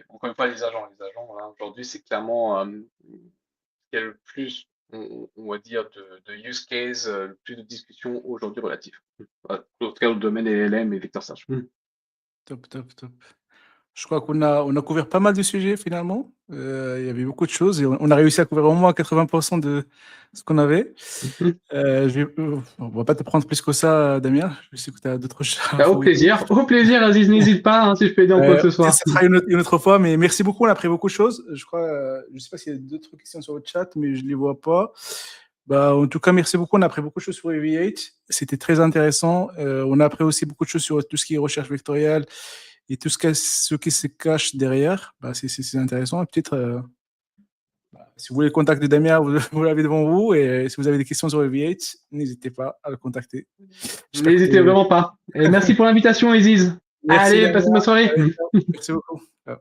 Speaker 2: encore une fois, les agents, voilà, aujourd'hui, c'est clairement ce qui a le plus, on va dire, de use case, le plus de discussions aujourd'hui relatifs. Voilà, en tout cas, le domaine LLM et vector search.
Speaker 1: Top, top, top. Je crois qu'on a couvert pas mal de sujets finalement. Il y avait beaucoup de choses et on a réussi à couvrir au moins 80% de ce qu'on avait.
Speaker 2: Mhm.
Speaker 1: On va pas te prendre plus que ça, Damien. Je sais que tu as d'autres
Speaker 2: Bah,
Speaker 1: infos et tout.
Speaker 2: au plaisir, Aziz, n'hésite pas hein, si je peux aider en quoi que ce
Speaker 1: Peut-être
Speaker 2: soit.
Speaker 1: ça sera une autre fois, mais merci beaucoup. On a appris beaucoup de choses. Je crois, je sais pas s'il y a d'autres questions sur le chat, mais je les vois pas. Bah, en tout cas, merci beaucoup. On a appris beaucoup de choses sur EV8. C'était très intéressant. On a appris aussi beaucoup de choses sur tout ce qui est recherche vectorielle et tout ce qui se cache derrière. Bah, c'est intéressant. Et peut-être, si vous voulez contacter Damien, vous l'avez devant vous. Et si vous avez des questions sur EV8, n'hésitez pas à le contacter. J'espère que
Speaker 2: N'hésitez vraiment pas. Et merci pour l'invitation, Aziz.
Speaker 1: Merci
Speaker 2: Allez, passez une
Speaker 1: Damien.
Speaker 2: bonne soirée.
Speaker 1: Allez, ciao. Merci beaucoup. Ciao.